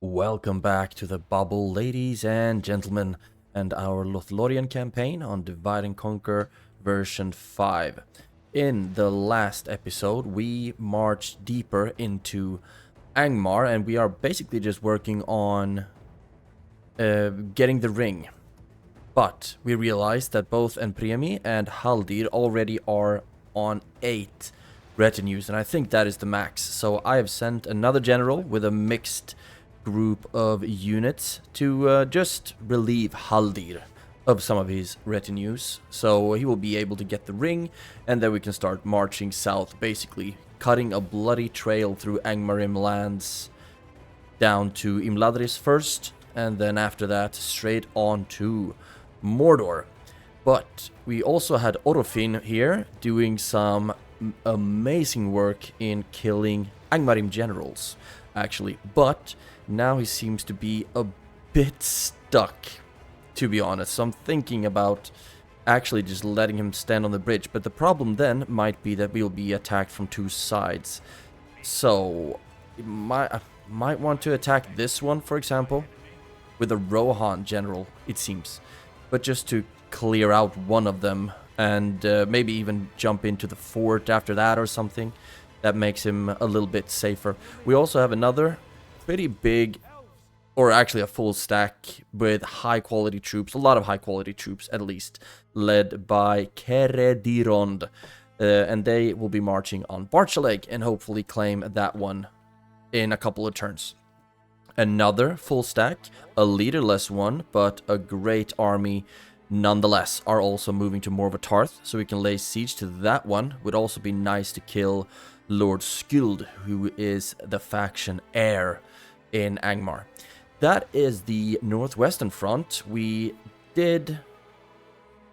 Welcome back to the bubble, ladies and gentlemen, and our Lothlórien campaign on Divide and Conquer version 5. In the last episode, we marched deeper into Angmar, and we are basically just working on getting the ring. But we realized that both Enpriemi and HALDIR already are on 8 retinues, and I think that is the max. So I have sent another general with a mixed group of units to just relieve HALDIR of some of his retinues, so he will be able to get the ring, and then we can start marching south, basically cutting a bloody trail through Angmarim lands down to Imladris first, and then after that straight on to Mordor. But we also had Orofin here doing some amazing work in killing Angmarim generals, actually, but now he seems to be a bit stuck, to be honest. So I'm thinking about actually just letting him stand on the bridge. But the problem then might be that we'll be attacked from two sides. So I might want to attack this one, for example, with a Rohan general, it seems. But just to clear out one of them and maybe even jump into the fort after that or something. That makes him a little bit safer. We also have another pretty big, or actually a full stack with high quality troops, a lot of high quality troops at least, led by Keredirond, and they will be marching on Barchaleg and hopefully claim that one in a couple of turns. Another full stack, a leaderless one, but a great army nonetheless, are also moving to Morvatarth, so we can lay siege to that one. Would also be nice to kill Lord Skuld, who is the faction heir in Angmar. That is the northwestern front. We did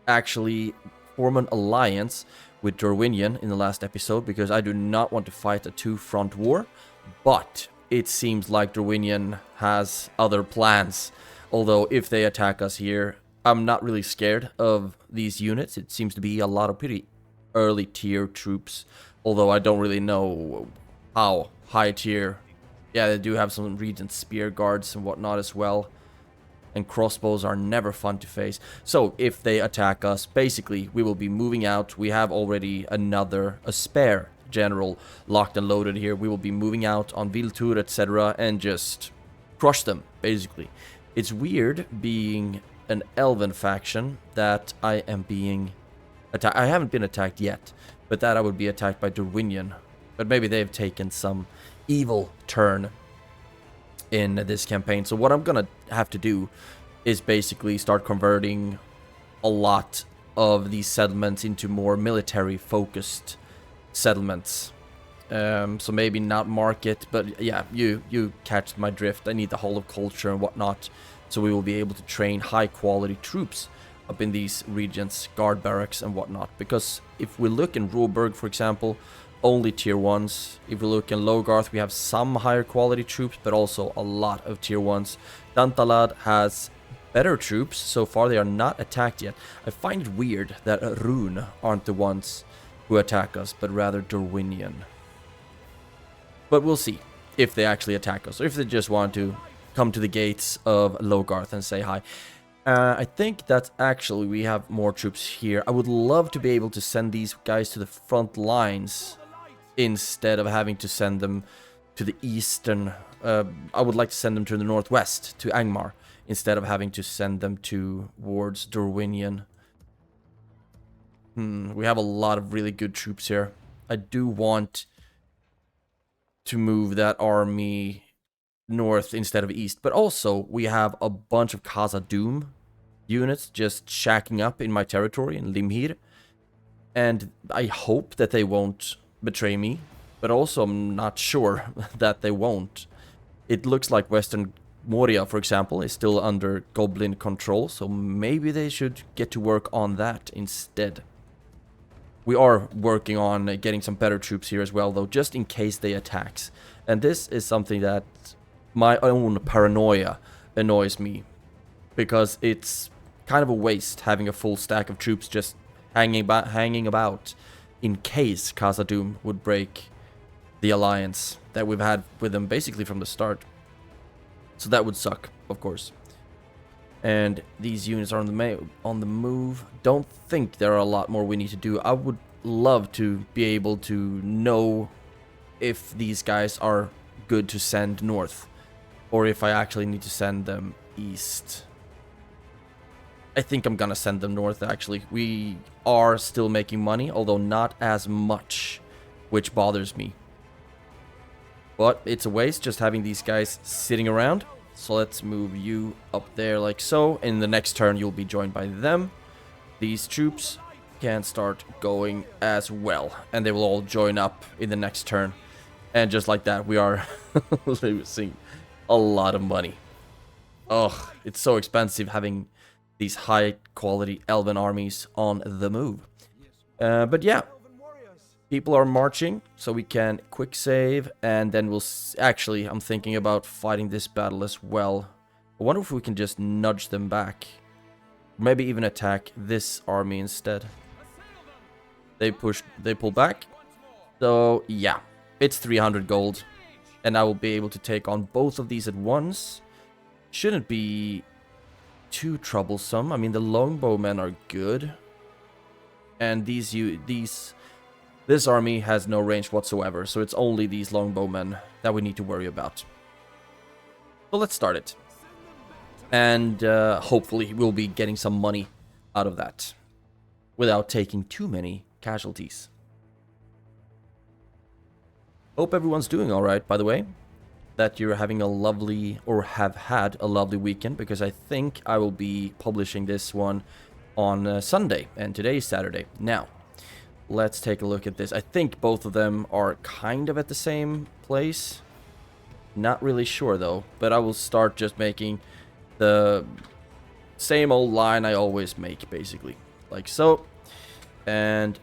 actually form an alliance with Dorwinion in the last episode because I do not want to fight a two-front war, but it seems like Dorwinion has other plans. Although if they attack us here, I'm not really scared of these units. It seems to be a lot of pretty early tier troops, although I don't really know how high tier. Yeah, they do have some Regent Spear Guards and whatnot as well. And crossbows are never fun to face. So if they attack us, basically we will be moving out. We have already a spare general locked and loaded here. We will be moving out on Viltur, etc. and just crush them, basically. It's weird being an elven faction that I am being attacked. I haven't been attacked yet, but that I would be attacked by Dorwinion. But maybe they've taken some evil turn in this campaign. So what I'm gonna have to do is basically start converting a lot of these settlements into more military focused settlements. So maybe not market, but yeah, you catch my drift. I need the whole of culture and whatnot, so we will be able to train high quality troops up in these regions, guard barracks and whatnot. Because if we look in Roberg, for example, only tier 1s. If we look in Logarth, we have some higher quality troops, but also a lot of tier 1s. Dantalad has better troops. So far, they are not attacked yet. I find it weird that Rune aren't the ones who attack us, but rather Dorwinion. But we'll see if they actually attack us, or if they just want to come to the gates of Logarth and say hi. I think that actually we have more troops here. I would love to be able to send these guys to the front lines instead of having to send them to the eastern. I would like to send them to the northwest, to Angmar, instead of having to send them towards Dorwinion. We have a lot of really good troops here. I do want to move that army north instead of east, but also we have a bunch of Khazad-dûm units just shacking up in my territory in Limhir, and I hope that they won't betray me, but also I'm not sure that they won't. It looks like Western Moria, for example, is still under Goblin control, so maybe they should get to work on that instead. We are working on getting some better troops here as well, though, just in case they attacks. And this is something that my own paranoia annoys me, because it's kind of a waste having a full stack of troops just hanging about in case Khazad-dûm would break the alliance that we've had with them basically from the start. So that would suck, of course. And these units are on the move. Don't think there are a lot more we need to do. I would love to be able to know if these guys are good to send north, or if I actually need to send them east. I think I'm gonna send them north, actually. We are still making money, although not as much, which bothers me. But it's a waste just having these guys sitting around. So let's move you up there like so. In the next turn, you'll be joined by them. These troops can start going as well, and they will all join up in the next turn. And just like that, we are losing a lot of money. Ugh, it's so expensive having these high-quality elven armies on the move. But yeah, people are marching, so we can quick save, and then we'll... Actually, I'm thinking about fighting this battle as well. I wonder if we can just nudge them back. Maybe even attack this army instead. They pull back. So, yeah. It's 300 gold. And I will be able to take on both of these at once. Shouldn't be too troublesome. I mean, the longbowmen are good. And this army has no range whatsoever. So it's only these longbowmen that we need to worry about. So let's start it. And hopefully we'll be getting some money out of that. Without taking too many casualties. Hope everyone's doing alright, by the way. That you're having a lovely, or have had a lovely weekend. Because I think I will be publishing this one on Sunday. And today is Saturday. Now, let's take a look at this. I think both of them are kind of at the same place. Not really sure though. But I will start just making the same old line I always make, basically. Like so. And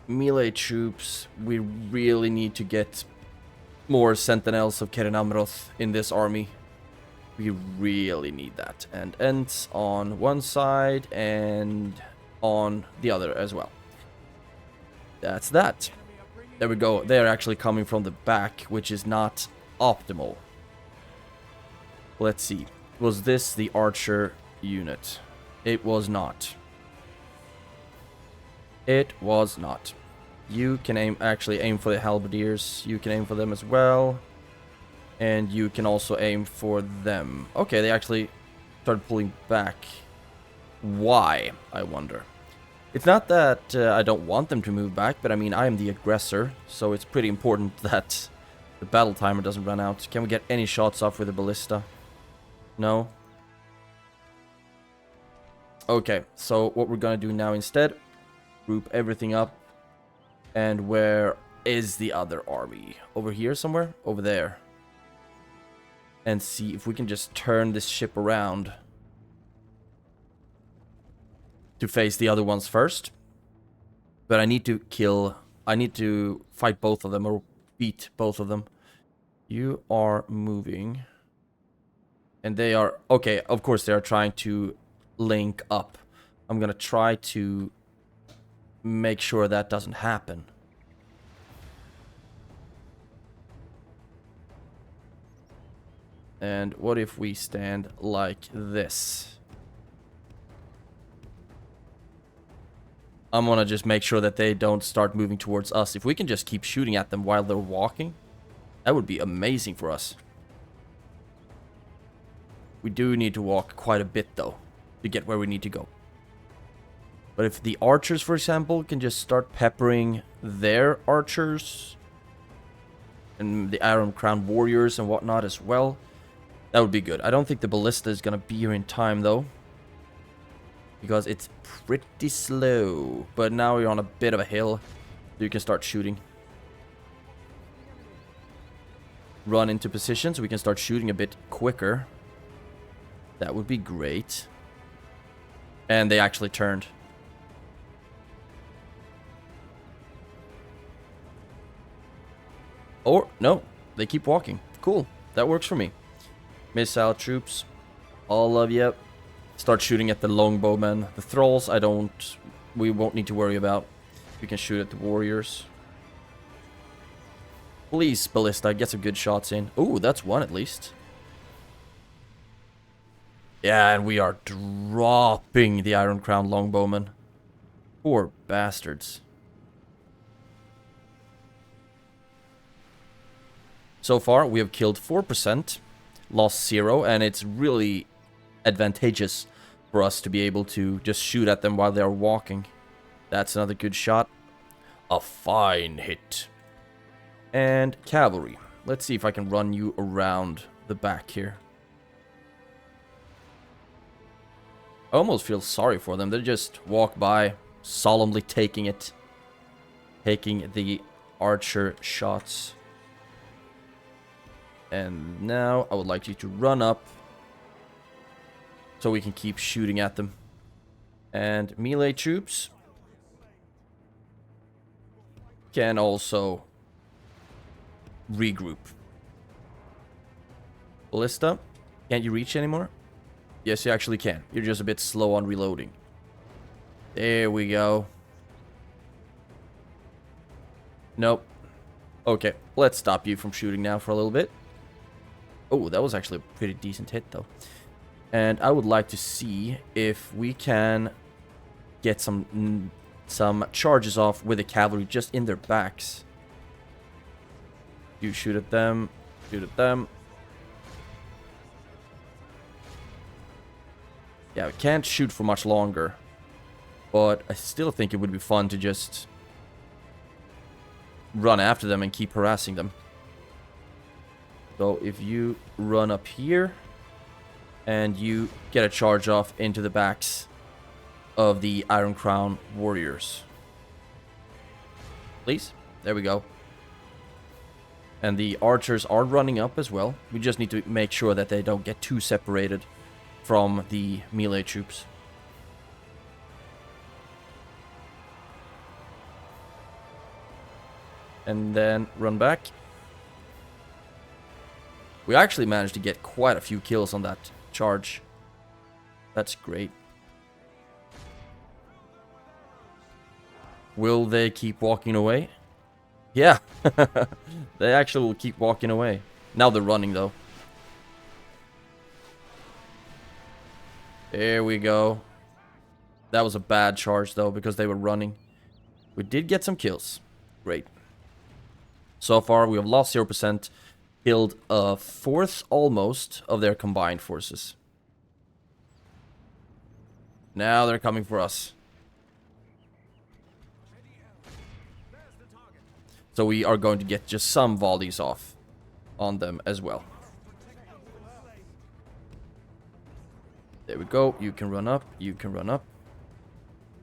melee troops, we really need to get more Sentinels of Caer Amroth in this army. We really need that. And Ents on one side and on the other as well. That's that. There we go. They're actually coming from the back, which is not optimal. Let's see. Was this the archer unit? It was not. It was not. You can actually aim for the halberdiers. You can aim for them as well. And you can also aim for them. Okay, they actually started pulling back. Why, I wonder? It's not that I don't want them to move back, but I mean, I am the aggressor. So it's pretty important that the battle timer doesn't run out. Can we get any shots off with a ballista? No? Okay, so what we're gonna do now instead, group everything up. And where is the other army? Over here somewhere? Over there. And see if we can just turn this ship around to face the other ones first. But I need to fight both of them or beat both of them. You are moving. And they are... Okay, of course they are trying to link up. I'm gonna try to make sure that doesn't happen. And what if we stand like this? I'm gonna just make sure that they don't start moving towards us. If we can just keep shooting at them while they're walking, that would be amazing for us. We do need to walk quite a bit though, to get where we need to go. But if the archers, for example, can just start peppering their archers and the Iron Crown warriors and whatnot as well, that would be good. I don't think the ballista is going to be here in time, though, because it's pretty slow. But now we're on a bit of a hill, so you can start shooting. Run into position so we can start shooting a bit quicker. That would be great. And they actually turned. Or, no, they keep walking. Cool, that works for me. Missile troops, all of you. Start shooting at the longbowmen. The thralls, we won't need to worry about. We can shoot at the warriors. Please, Ballista, get some good shots in. Ooh, that's one at least. Yeah, and we are dropping the Iron Crown Longbowmen. Poor bastards. So far, we have killed 4%, lost 0, and it's really advantageous for us to be able to just shoot at them while they're walking. That's another good shot. A fine hit. And cavalry. Let's see if I can run you around the back here. I almost feel sorry for them. They just walk by, solemnly taking it. Taking the archer shots. And now I would like you to run up so we can keep shooting at them. And melee troops can also regroup. Ballista, can't you reach anymore? Yes, you actually can. You're just a bit slow on reloading. There we go. Nope. Okay, let's stop you from shooting now for a little bit. Oh, that was actually a pretty decent hit, though. And I would like to see if we can get some charges off with the cavalry just in their backs. You shoot at them. Shoot at them. Yeah, we can't shoot for much longer. But I still think it would be fun to just run after them and keep harassing them. So if you run up here and you get a charge off into the backs of the Iron Crown warriors. Please. There we go. And the archers are running up as well. We just need to make sure that they don't get too separated from the melee troops. And then run back. We actually managed to get quite a few kills on that charge. That's great. Will they keep walking away? Yeah. They actually will keep walking away. Now they're running though. There we go. That was a bad charge though because they were running. We did get some kills. Great. So far we have lost 0%. Killed a fourth almost of their combined forces. Now they're coming for us. So we are going to get just some volleys off on them as well. There we go. You can run up. You can run up.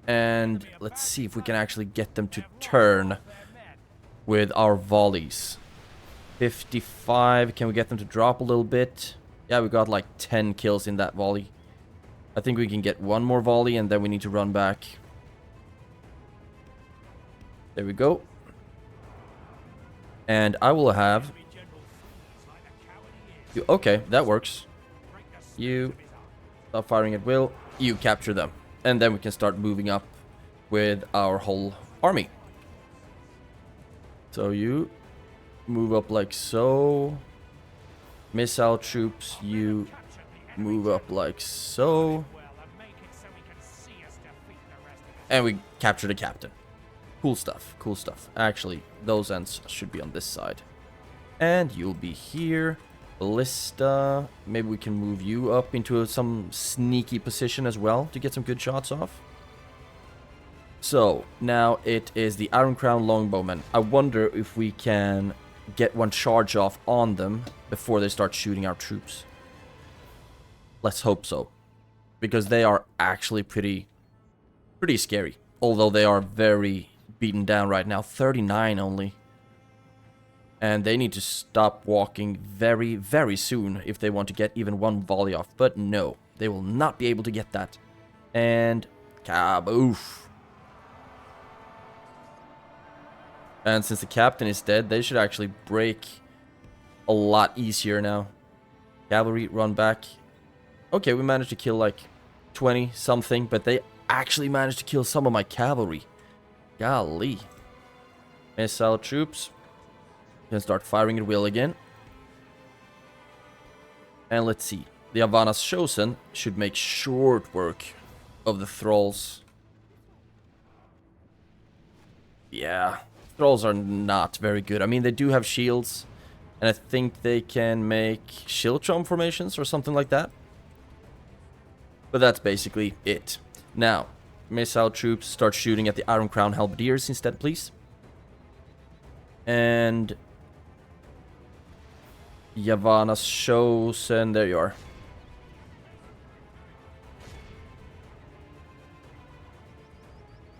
And let's see if we can actually get them to turn with our volleys. 55. Can we get them to drop a little bit? Yeah, we got like 10 kills in that volley. I think we can get one more volley and then we need to run back. There we go. And I will have... Okay, that works. You stop firing at will. You capture them. And then we can start moving up with our whole army. So you move up like so. Missile troops, you move up like so. And we capture the captain. Cool stuff, cool stuff. Actually, those ends should be on this side. And you'll be here. Ballista. Maybe we can move you up into some sneaky position as well to get some good shots off. So, now it is the Iron Crown Longbowmen. I wonder if we can get one charge off on them before they start shooting our troops. Let's hope so. Because they are actually pretty scary. Although they are very beaten down right now. 39 only. And they need to stop walking very, very soon if they want to get even one volley off. But no, they will not be able to get that. And kaboof. And since the captain is dead, they should actually break a lot easier now. Cavalry, run back. Okay, we managed to kill like 20 something, but they actually managed to kill some of my cavalry. Golly. Missile troops. Can start firing at will again. And let's see. The Avana's Chosen should make short work of the Thralls. Yeah, Thralls are not very good. I mean, they do have shields. And I think they can make Shiltrom formations or something like that. But that's basically it. Now, missile troops, start shooting at the Iron Crown Halberdiers instead, please. And Yavanna's Chosen, there you are.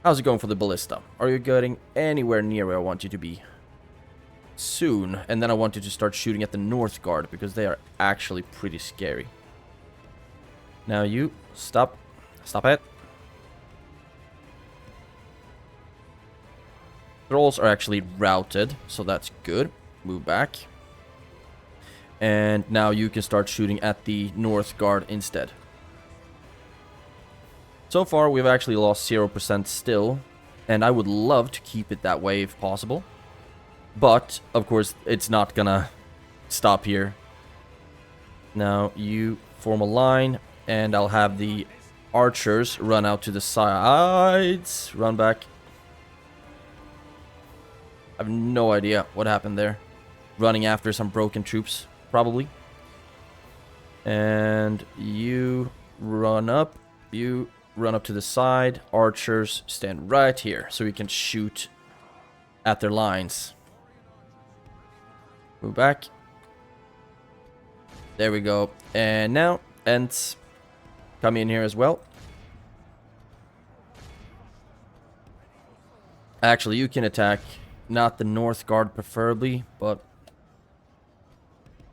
How's it going for the Ballista? Are you getting anywhere near where I want you to be? Soon, and then I want you to start shooting at the North Guard, because they are actually pretty scary. Now you, stop. Stop it. Thralls are actually routed, so that's good. Move back. And now you can start shooting at the North Guard instead. So far, we've actually lost 0% still, and I would love to keep it that way if possible. But, of course, it's not gonna stop here. Now, you form a line, and I'll have the archers run out to the sides. Run back. I have no idea what happened there. Running after some broken troops, probably. And you run up. You run up to the side. Archers stand right here, so we can shoot at their lines. Move back. There we go. And now, Ents, come in here as well. Actually, you can attack, not the North Guard preferably, but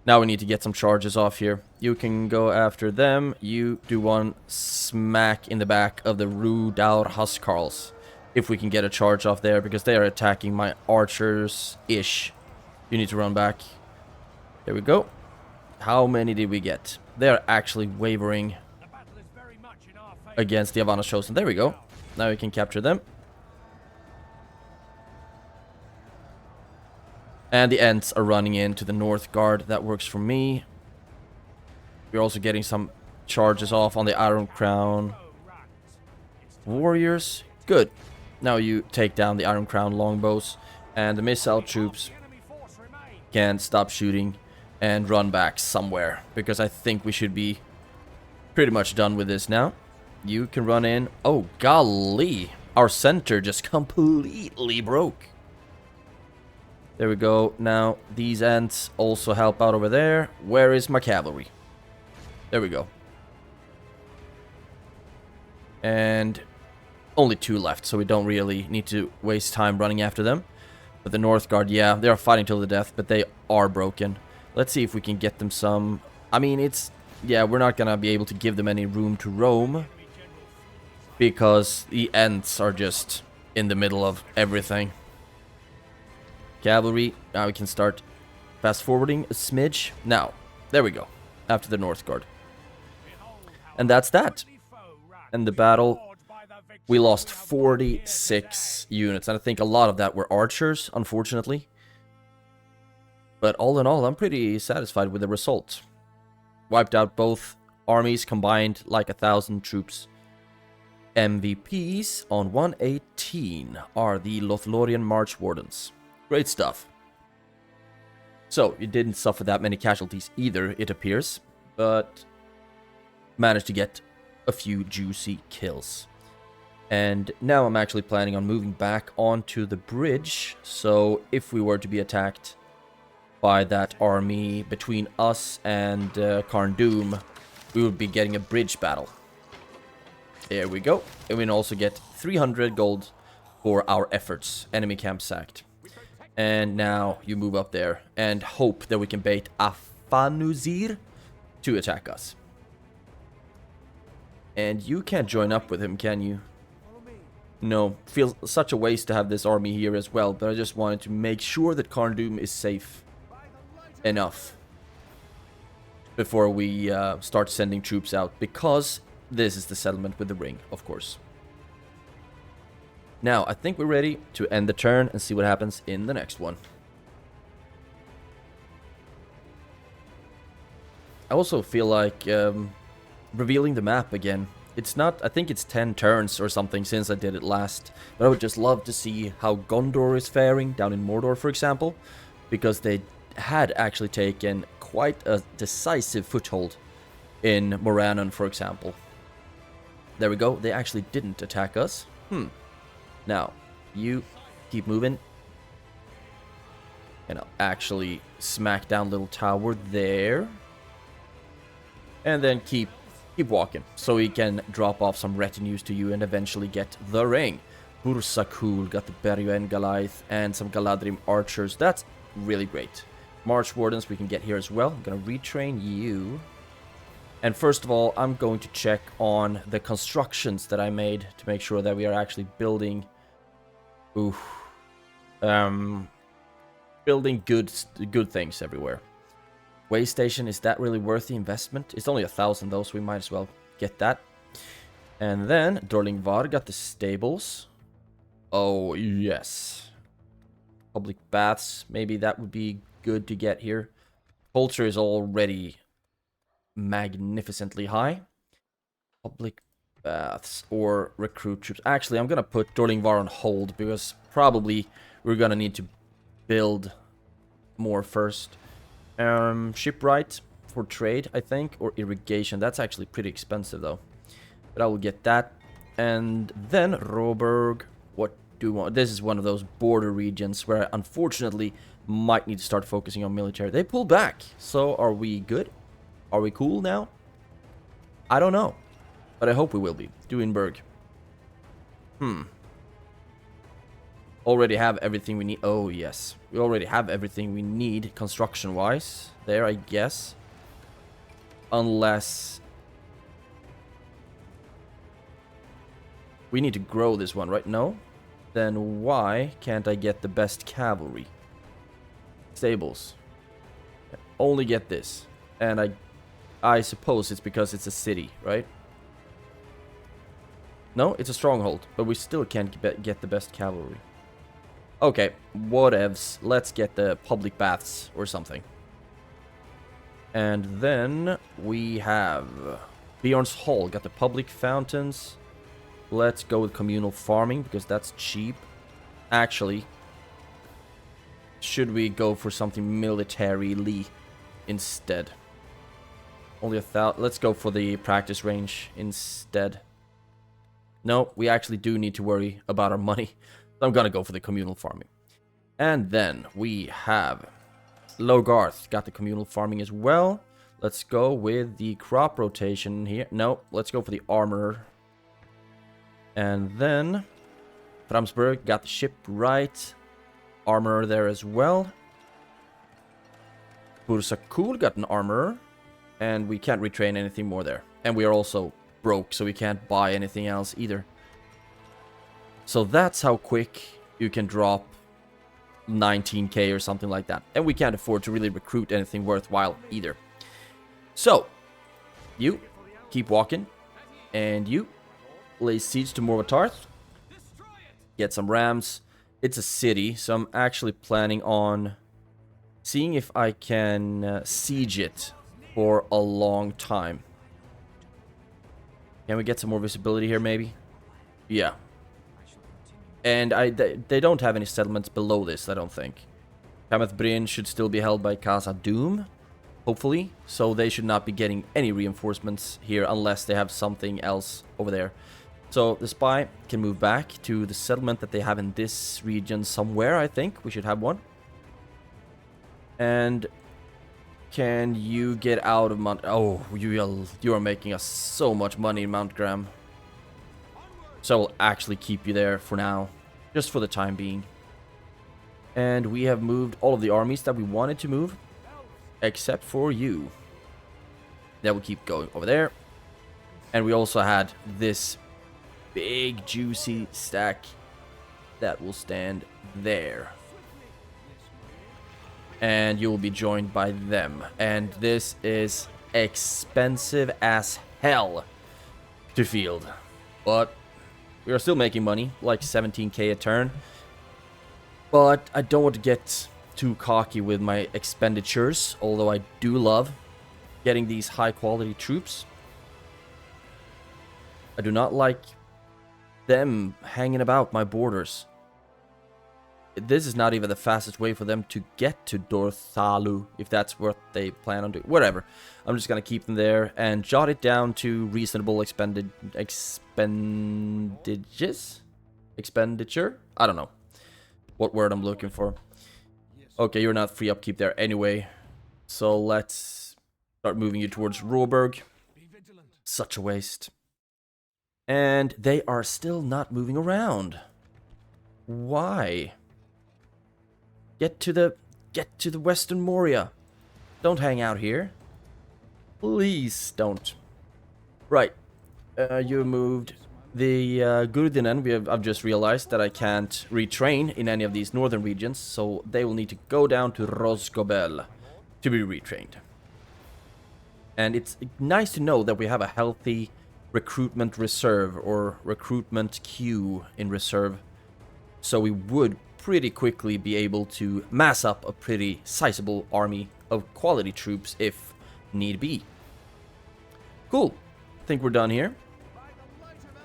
now we need to get some charges off here. You can go after them. You do one smack in the back of the Rudaur Huskarls, if we can get a charge off there, because they are attacking my archers-ish. You need to run back. There we go. How many did we get? They are actually wavering against the Avana's Chosen. There we go. Now we can capture them. And the Ents are running into the North Guard. That works for me. We're also getting some charges off on the Iron Crown Warriors. Good. Now you take down the Iron Crown longbows. And the missile troops can stop shooting and run back somewhere, because I think we should be pretty much done with this now. You can run in. Oh, golly. Our center just completely broke. There we go. Now, these Ents also help out over there. Where is my cavalry? There we go. And only 2 left, so we don't really need to waste time running after them. But the North Guard, yeah, they are fighting till the death, but they are broken. Let's see if we can get them some... I mean, it's... yeah, we're not gonna be able to give them any room to roam, because the Ents are just in the middle of everything. Cavalry, now we can start fast forwarding a smidge. Now, there we go, after the North Guard. And that's that. And the battle... we lost 46 units, and I think a lot of that were archers, unfortunately. But all in all, I'm pretty satisfied with the result. Wiped out both armies, combined like 1,000 troops. MVPs on 118 are the Lothlórien March Wardens. Great stuff. So, you didn't suffer that many casualties either, it appears, but managed to get a few juicy kills. And now I'm actually planning on moving back onto the bridge, so if we were to be attacked by that army between us and Khazad-dûm, we would be getting a bridge battle. There we go. And we can also get 300 gold for our efforts. Enemy camp sacked. And now you move up there and hope that we can bait Afanuzir to attack us. And you can't join up with him, can you? No, feels such a waste to have this army here as well, but I just wanted to make sure that Khazad-dûm is safe enough before we start sending troops out, because this is the settlement with the ring, of course. Now, I think we're ready to end the turn and see what happens in the next one. I also feel like revealing the map again. It's not, I think it's 10 turns or something since I did it last. But I would just love to see how Gondor is faring down in Mordor, for example. Because they had actually taken quite a decisive foothold in Morannon, for example. There we go. They actually didn't attack us. Now, you keep moving. And I'll actually smack down little tower there. And then keep walking, so we can drop off some retinues to you and eventually get the ring. Bursakul got the Bergen Goliath and some Galadhrim archers. That's really great. March Wardens we can get here as well. I'm gonna retrain you. And first of all, I'm going to check on the constructions that I made to make sure that we are actually building... building good things everywhere. Way station, is that really worth the investment? It's only 1,000 though, so we might as well get that. And then Dorlingvar got the stables. Oh yes. Public baths, maybe that would be good to get here. Culture is already magnificently high. Public baths or recruit troops. Actually, I'm gonna put Dorlingvar on hold because probably we're gonna need to build more first. Shipwright for trade, I think, or irrigation. That's actually pretty expensive though, but I will get that. And then Roberg, what do we want? This is one of those border regions where I unfortunately might need to start focusing on military. They pulled back, so are we good? Are we cool now? I don't know, but I hope we will be. Duinburg. Already have everything we need. Oh, yes. We already have everything we need construction-wise. There, I guess. Unless... we need to grow this one, right? No? Then why can't I get the best cavalry? Stables. Only get this. And I suppose it's because it's a city, right? No, it's a stronghold. But we still can't get the best cavalry. Okay, whatevs. Let's get the public baths or something. And then we have Bjorn's Hall. Got the public fountains. Let's go with communal farming because that's cheap. Actually, should we go for something militarily instead? Only 1,000. Let's go for the practice range instead. No, we actually do need to worry about our money. I'm gonna go for the communal farming. And then we have Logarth. Got the communal farming as well. Let's go with the crop rotation here. No, let's go for the armor. And then Framsburg got the shipwright. Armor there as well. Bursakul got an armor. And we can't retrain anything more there. And we are also broke, so we can't buy anything else either. So that's how quick you can drop 19k or something like that. And we can't afford to really recruit anything worthwhile either. So, you keep walking. And you lay siege to Morvatarth. Get some rams. It's a city, so I'm actually planning on seeing if I can siege it for a long time. Can we get some more visibility here, maybe? Yeah. And they don't have any settlements below this, I don't think. Kameth should still be held by Khazad-dûm, hopefully. So they should not be getting any reinforcements here unless they have something else over there. So the spy can move back to the settlement that they have in this region somewhere, I think. We should have one. And can you get out of Mount... Oh, you are making us so much money in Mount Graham. So I'll actually keep you there for now. Just for the time being. And we have moved all of the armies that we wanted to move. Except for you. That will keep going over there. And we also had this big juicy stack that will stand there. And you will be joined by them. And this is expensive as hell to field. But we are still making money, like 17k a turn. But I don't want to get too cocky with my expenditures, although I do love getting these high quality troops. I do not like them hanging about my borders. This is not even the fastest way for them to get to Dorthalu, if that's what they plan on doing. Whatever. I'm just gonna keep them there and jot it down to reasonable expenditure? I don't know what word I'm looking for. Okay, you're not free upkeep there anyway. So let's start moving you towards Råberg. Such a waste. And they are still not moving around. Why? Get to the Western Moria. Don't hang out here. Please don't. Right. You moved the Gurdinen. I've just realized that I can't retrain in any of these northern regions, so they will need to go down to Rosgobel to be retrained. And it's nice to know that we have a healthy recruitment reserve or recruitment queue in reserve. So we would pretty quickly be able to mass up a pretty sizable army of quality troops if need be. Cool. I think we're done here.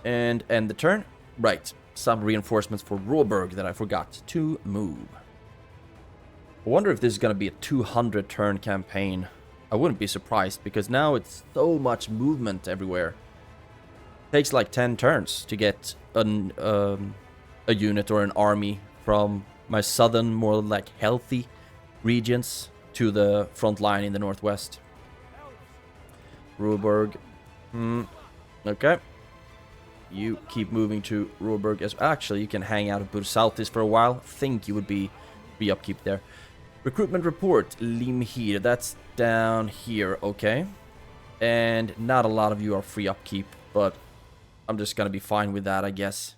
And end the turn. Right. Some reinforcements for Råberg that I forgot to move. I wonder if this is going to be a 200 turn campaign. I wouldn't be surprised because now it's so much movement everywhere. It takes like 10 turns to get a unit or an army from my southern, more like healthy regions to the front line in the northwest. Råberg. Okay. You keep moving to Råberg as actually you can hang out at Bursaltis for a while. Think you would be free upkeep there. Recruitment report, Limhir. That's down here, okay. And not a lot of you are free upkeep, but I'm just gonna be fine with that, I guess.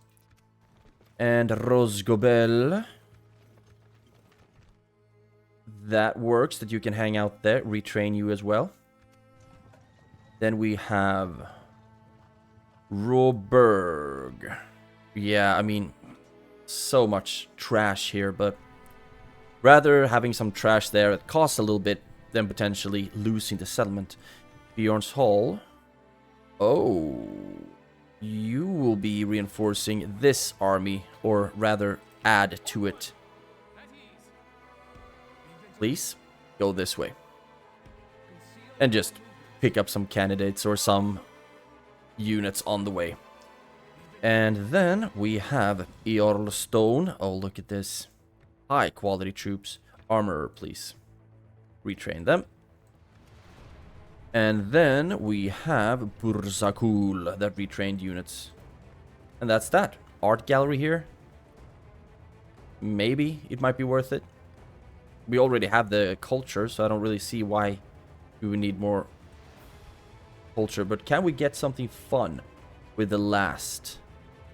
And Rosgobel. That works, that you can hang out there. Retrain you as well. Then we have Råberg. Yeah, I mean, so much trash here, but rather having some trash there that costs a little bit than potentially losing the settlement. Bjorn's Hall. Oh, you will be reinforcing this army, or rather add to it. Please go this way. And just pick up some candidates or some units on the way. And then we have Eorlstone. Oh, look at this. High quality troops. Armorer, please. Retrain them. And then we have Burzakul, that retrained units. And that's that. Art gallery here. Maybe it might be worth it. We already have the culture, so I don't really see why we would need more culture. But can we get something fun with the last?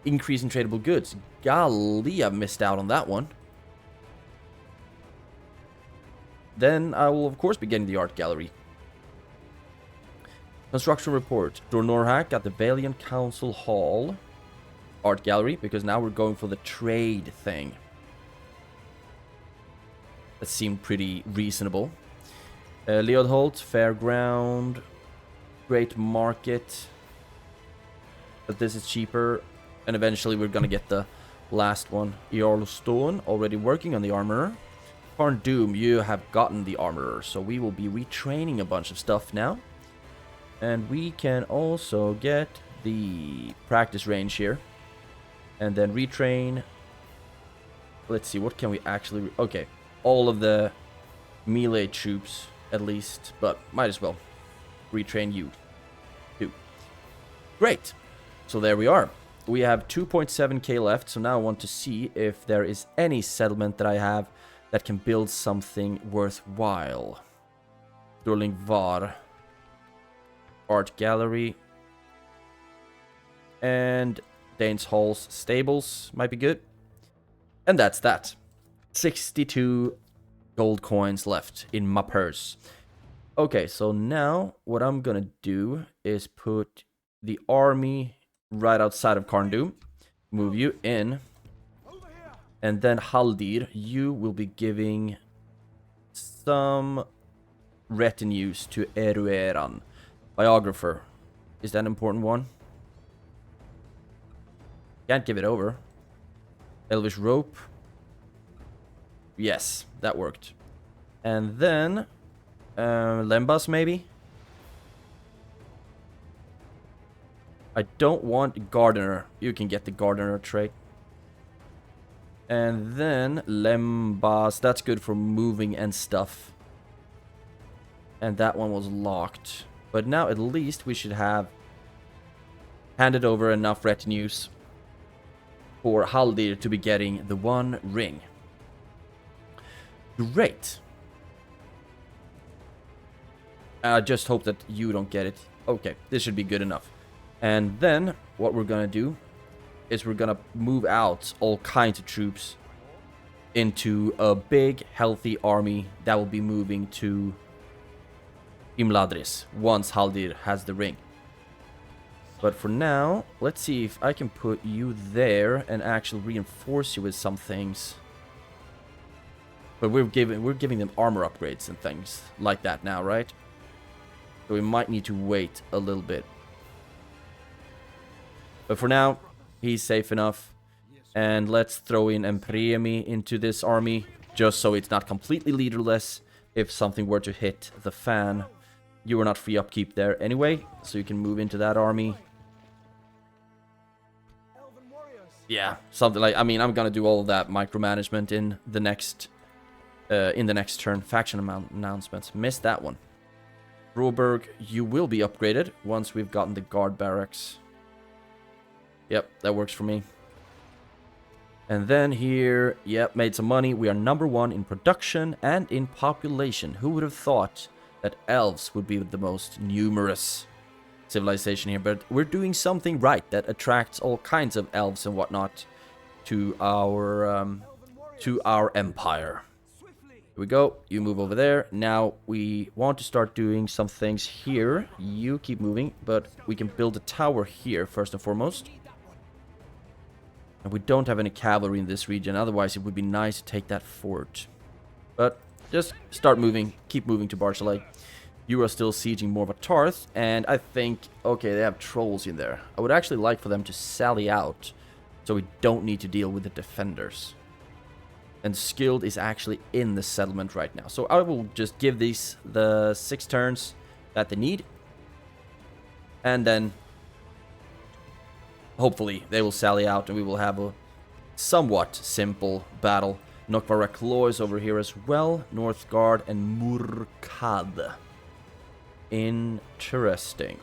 Increase in tradable goods. Galia missed out on that one. Then I will, of course, be getting the art gallery. Construction report. Dornorhak at the Valiant Council Hall. Art gallery, because now we're going for the trade thing. That seemed pretty reasonable. Leodholt, Fairground, Great Market. But this is cheaper. And eventually we're gonna get the last one. Eorlstone, already working on the armorer. Khazad-dûm, you have gotten the armorer. So we will be retraining a bunch of stuff now. And we can also get the practice range here. And then retrain. Let's see, what can we actually... Okay, all of the melee troops, at least. But might as well retrain you, too. Great. So there we are. We have 2.7k left. So now I want to see if there is any settlement that I have that can build something worthwhile. Durling Var. Art gallery. And Dane's Hall's stables might be good. And that's that. 62 gold coins left in my purse. Okay, so now what I'm gonna do is put the army right outside of Khazad-dûm. Move you in. And then Haldir, you will be giving some retinues to Erueran. Biographer. Is that an important one? Can't give it over. Elvish rope. Yes, that worked. And then Lembas maybe? I don't want Gardener. You can get the Gardener trait. And then Lembas. That's good for moving and stuff. And that one was locked. But now at least we should have handed over enough retinues for Haldir to be getting the one ring. Great. I just hope that you don't get it. Okay, this should be good enough. And then what we're gonna do is we're gonna move out all kinds of troops into a big, healthy army that will be moving to Imladris once Haldir has the ring. But for now, let's see if I can put you there and actually reinforce you with some things. But we're giving them armor upgrades and things like that now, right? So we might need to wait a little bit. But for now, he's safe enough. And let's throw in Empremi into this army, just so it's not completely leaderless if something were to hit the fan. You are not free upkeep there anyway, so you can move into that army. Yeah, something like, I mean, I'm gonna do all of that micromanagement in the next turn. Faction announcements. Missed that one. Broberg, you will be upgraded once we've gotten the guard barracks. Yep, that works for me. And then here, yep, made some money. We are #1 in production and in population. Who would have thought that elves would be the most numerous civilization here? But we're doing something right that attracts all kinds of elves and whatnot to our empire. Here we go. You move over there. Now we want to start doing some things here. You keep moving, but we can build a tower here first and foremost. And we don't have any cavalry in this region, otherwise it would be nice to take that fort. But just start moving, keep moving to Barshalai. You are still sieging Morvatarth, and I think, okay, they have trolls in there. I would actually like for them to sally out, so we don't need to deal with the defenders. And Skilled is actually in the settlement right now. So I will just give these the 6 turns that they need. And then hopefully they will sally out and we will have a somewhat simple battle. Nokvarak is over here as well. Northgard and Murkad. Interesting.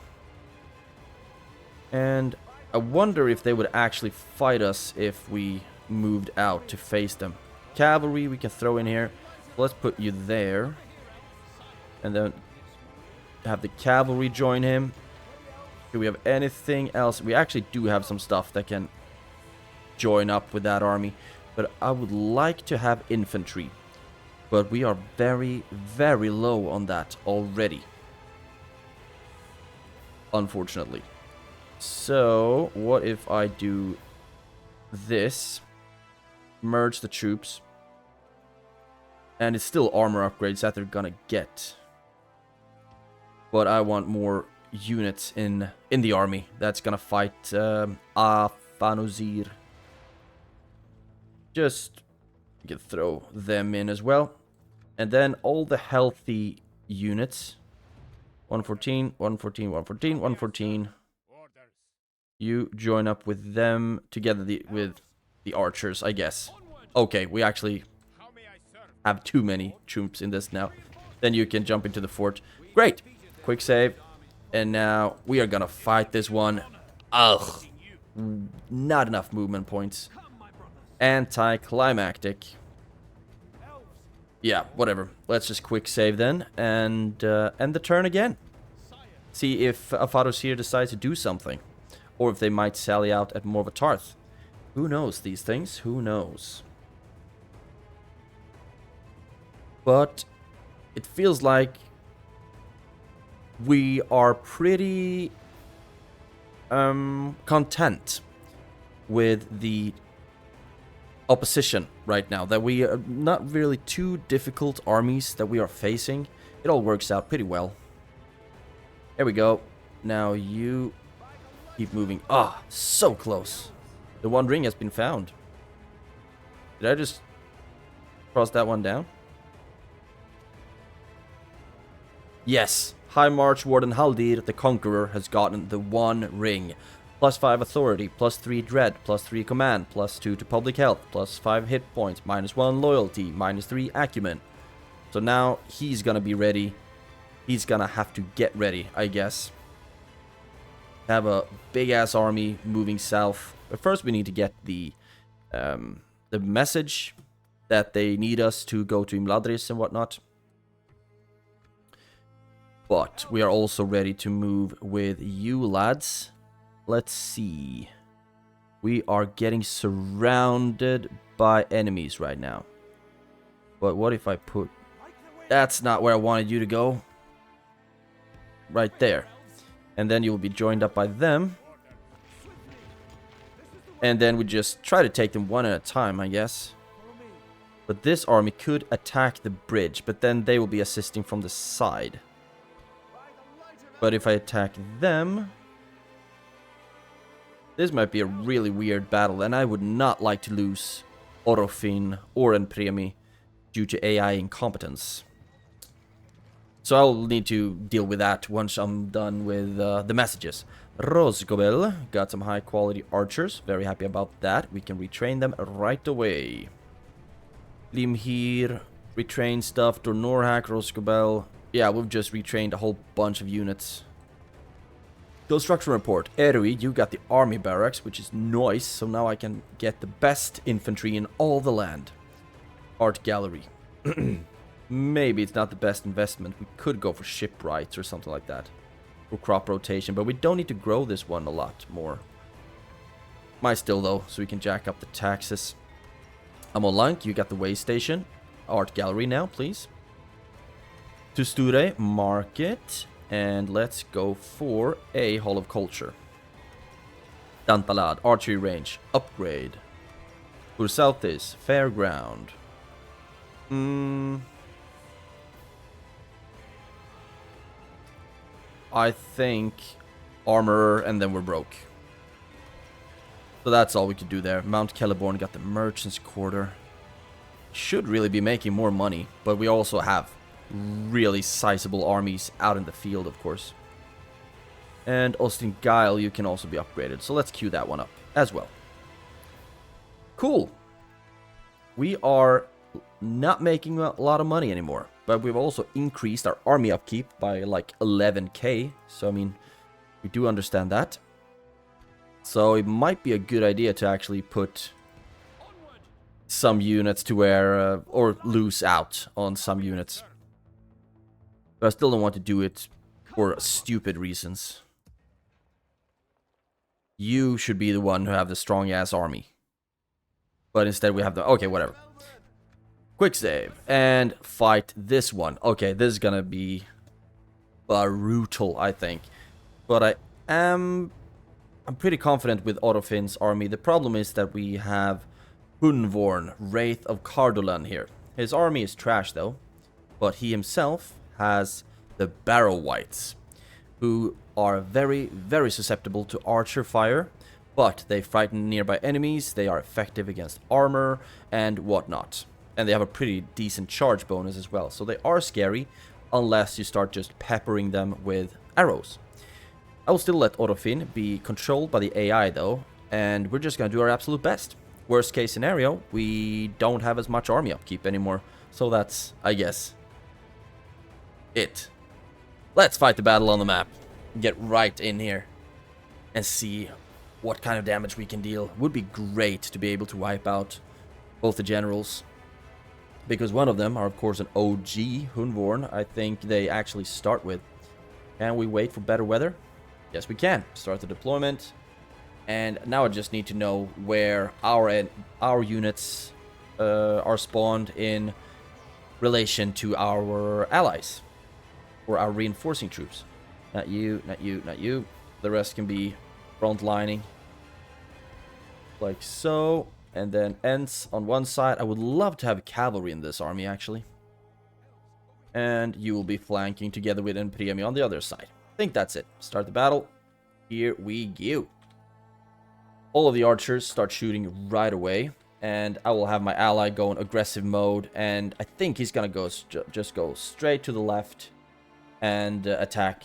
And I wonder if they would actually fight us if we moved out to face them. Cavalry we can throw in here. Let's put you there. And then have the cavalry join him. Do we have anything else? We actually do have some stuff that can join up with that army. But I would like to have infantry. But we are very, very low on that already. Unfortunately. So, what if I do this? Merge the troops. And it's still armor upgrades that they're gonna get. But I want more units in the army that's gonna fight Afanuzir. Just you can throw them in as well. And then all the healthy units. 114, 114, 114, 114. You join up with them together with the archers, I guess. Okay, we actually have too many troops in this now. Then you can jump into the fort. Great. Quick save. And now we are gonna fight this one. Ugh. Not enough movement points. Anticlimactic. Yeah, whatever. Let's just quick save then. And end the turn again. See if Afados here decides to do something. Or if they might sally out at Morvatarth. Who knows these things? Who knows? But it feels like we are pretty content with the opposition right now. That we are not really too difficult armies that we are facing. It all works out pretty well. There we go. Now you keep moving. Ah, so close. The One Ring has been found. Did I just cross that one down? Yes. High March Warden Haldir the Conqueror has gotten the One Ring. +5 authority, +3 dread, +3 command, +2 to public health, +5 hit points, -1 loyalty, -3 acumen. So now he's gonna be ready. He's gonna have to get ready, I guess. Have a big ass army moving south. But first we need to get the message that they need us to go to Imladris and whatnot. But we are also ready to move with you lads. Let's see. We are getting surrounded by enemies right now. But what if I put... That's not where I wanted you to go. Right there. And then you'll be joined up by them. And then we just try to take them one at a time, I guess. But this army could attack the bridge, but then they will be assisting from the side. But if I attack them... This might be a really weird battle, and I would not like to lose Orofin or Enpremi due to AI incompetence. So I'll need to deal with that once I'm done with the messages. Rosgobel got some high quality archers. Very happy about that. We can retrain them right away. Limhir, retrain stuff. Dornorhak, Rosgobel. Yeah, we've just retrained a whole bunch of units. Construction report. Erui, you got the army barracks, which is nice. So now I can get the best infantry in all the land. Art gallery. Maybe it's not the best investment. We could go for shipwrights or something like that. For crop rotation, but we don't need to grow this one a lot more. Might still though, so we can jack up the taxes. Amolank, you got the way station. Art gallery now, please. Tusture, market. And let's go for a Hall of Culture. Dantalad, archery range, upgrade. Ursauthis, fairground. I think armor, and then we're broke. So that's all we could do there. Mount Celeborn got the merchant's quarter. Should really be making more money, but we also have really sizable armies out in the field, of course. And Austin Guile, you can also be upgraded. So let's queue that one up as well. Cool. We are not making a lot of money anymore, but we've also increased our army upkeep by like 11k. So, I mean, we do understand that. So it might be a good idea to actually put some units to where, or lose out on some units. But I still don't want to do it for stupid reasons. You should be the one who have the strong-ass army. But instead we have the... Okay, whatever. Quick save. And fight this one. Okay, this is gonna be brutal, I think. But I'm pretty confident with Orofin's army. The problem is that we have Hunvorn, Wraith of Cardolan here. His army is trash, though. But he himself has the Barrow Wights, who are very, very susceptible to archer fire, but they frighten nearby enemies, they are effective against armor, and whatnot. And they have a pretty decent charge bonus as well, so they are scary, unless you start just peppering them with arrows. I will still let Orofin be controlled by the AI though, and we're just gonna do our absolute best. Worst case scenario, we don't have as much army upkeep anymore, so that's, I guess, it. Let's fight the battle on the map. Get right in here and see what kind of damage we can deal. Would be great to be able to wipe out both the generals, because one of them are of course an OG Hunvorn. I think they actually start with. Can we wait for better weather? Yes, we can. Start the deployment. And now I just need to know where our units are spawned in relation to our allies. Or our reinforcing troops. Not you, not you, not you. The rest can be front lining. Like so. And then Ents on one side. I would love to have cavalry in this army, actually. And you will be flanking together with Enpriemi on the other side. I think that's it. Start the battle. Here we go. All of the archers start shooting right away. And I will have my ally go in aggressive mode. And I think he's going to go just go straight to the left and attack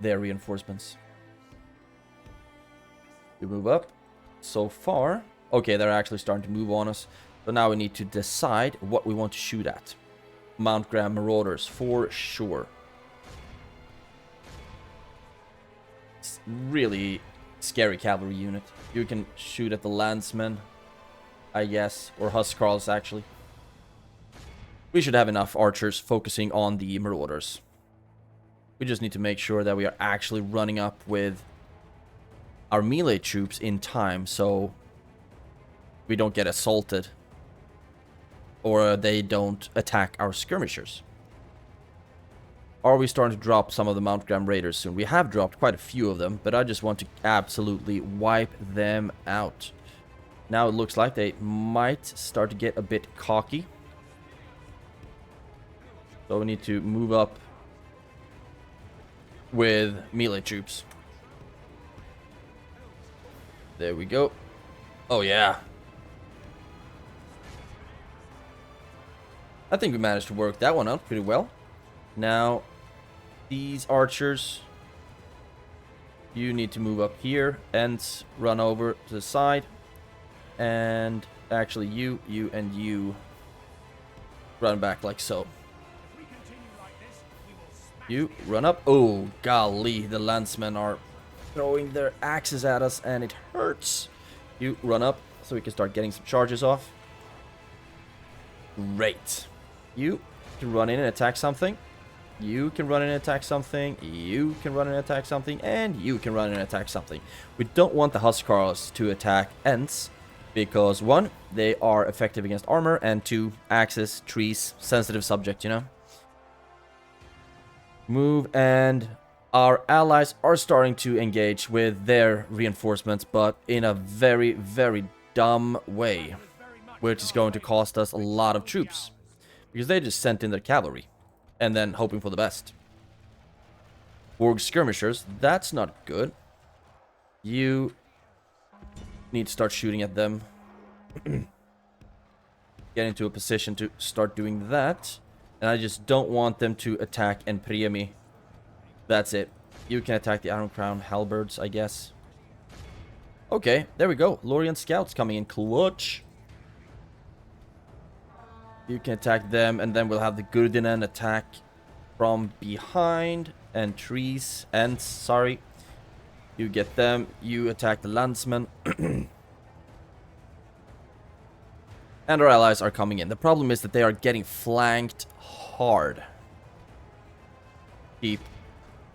their reinforcements. We move up. So far, okay, they're actually starting to move on us. So now we need to decide what we want to shoot at. Mount Graham Marauders, for sure. It's really scary cavalry unit. You can shoot at the Landsmen, I guess, or Huskarls, actually. We should have enough archers focusing on the Marauders. We just need to make sure that we are actually running up with our melee troops in time, so we don't get assaulted. Or they don't attack our skirmishers. Are we starting to drop some of the Mount Graham Raiders soon? We have dropped quite a few of them, but I just want to absolutely wipe them out. Now it looks like they might start to get a bit cocky. So we need to move up with melee troops. There we go. Oh yeah. I think we managed to work that one out pretty well. Now, these archers, you need to move up here and run over to the side. And actually, you, and you run back like so. You run up. Oh, golly, the landsmen are throwing their axes at us and it hurts. You run up so we can start getting some charges off. Great. You can run in and attack something. You can run in and attack something. You can run in and attack something. And you can run in and attack something. We don't want the Huskarls to attack Ents. Because 1, they are effective against armor. And 2, axes, trees, sensitive subject, you know. Move, and our allies are starting to engage with their reinforcements. But in a very, very dumb way. Which is going to cost us a lot of troops. Because they just sent in their cavalry. And then hoping for the best. Warg skirmishers, that's not good. You need to start shooting at them. Get into a position to start doing that. And I just don't want them to attack Enpriemi. That's it. You can attack the Iron Crown halberds, I guess. Okay, there we go. Lórien scouts coming in clutch. You can attack them, and then we'll have the Gurdinen attack from behind. And trees, and sorry. You get them, you attack the landsmen. And our allies are coming in. The problem is that they are getting flanked hard. Keep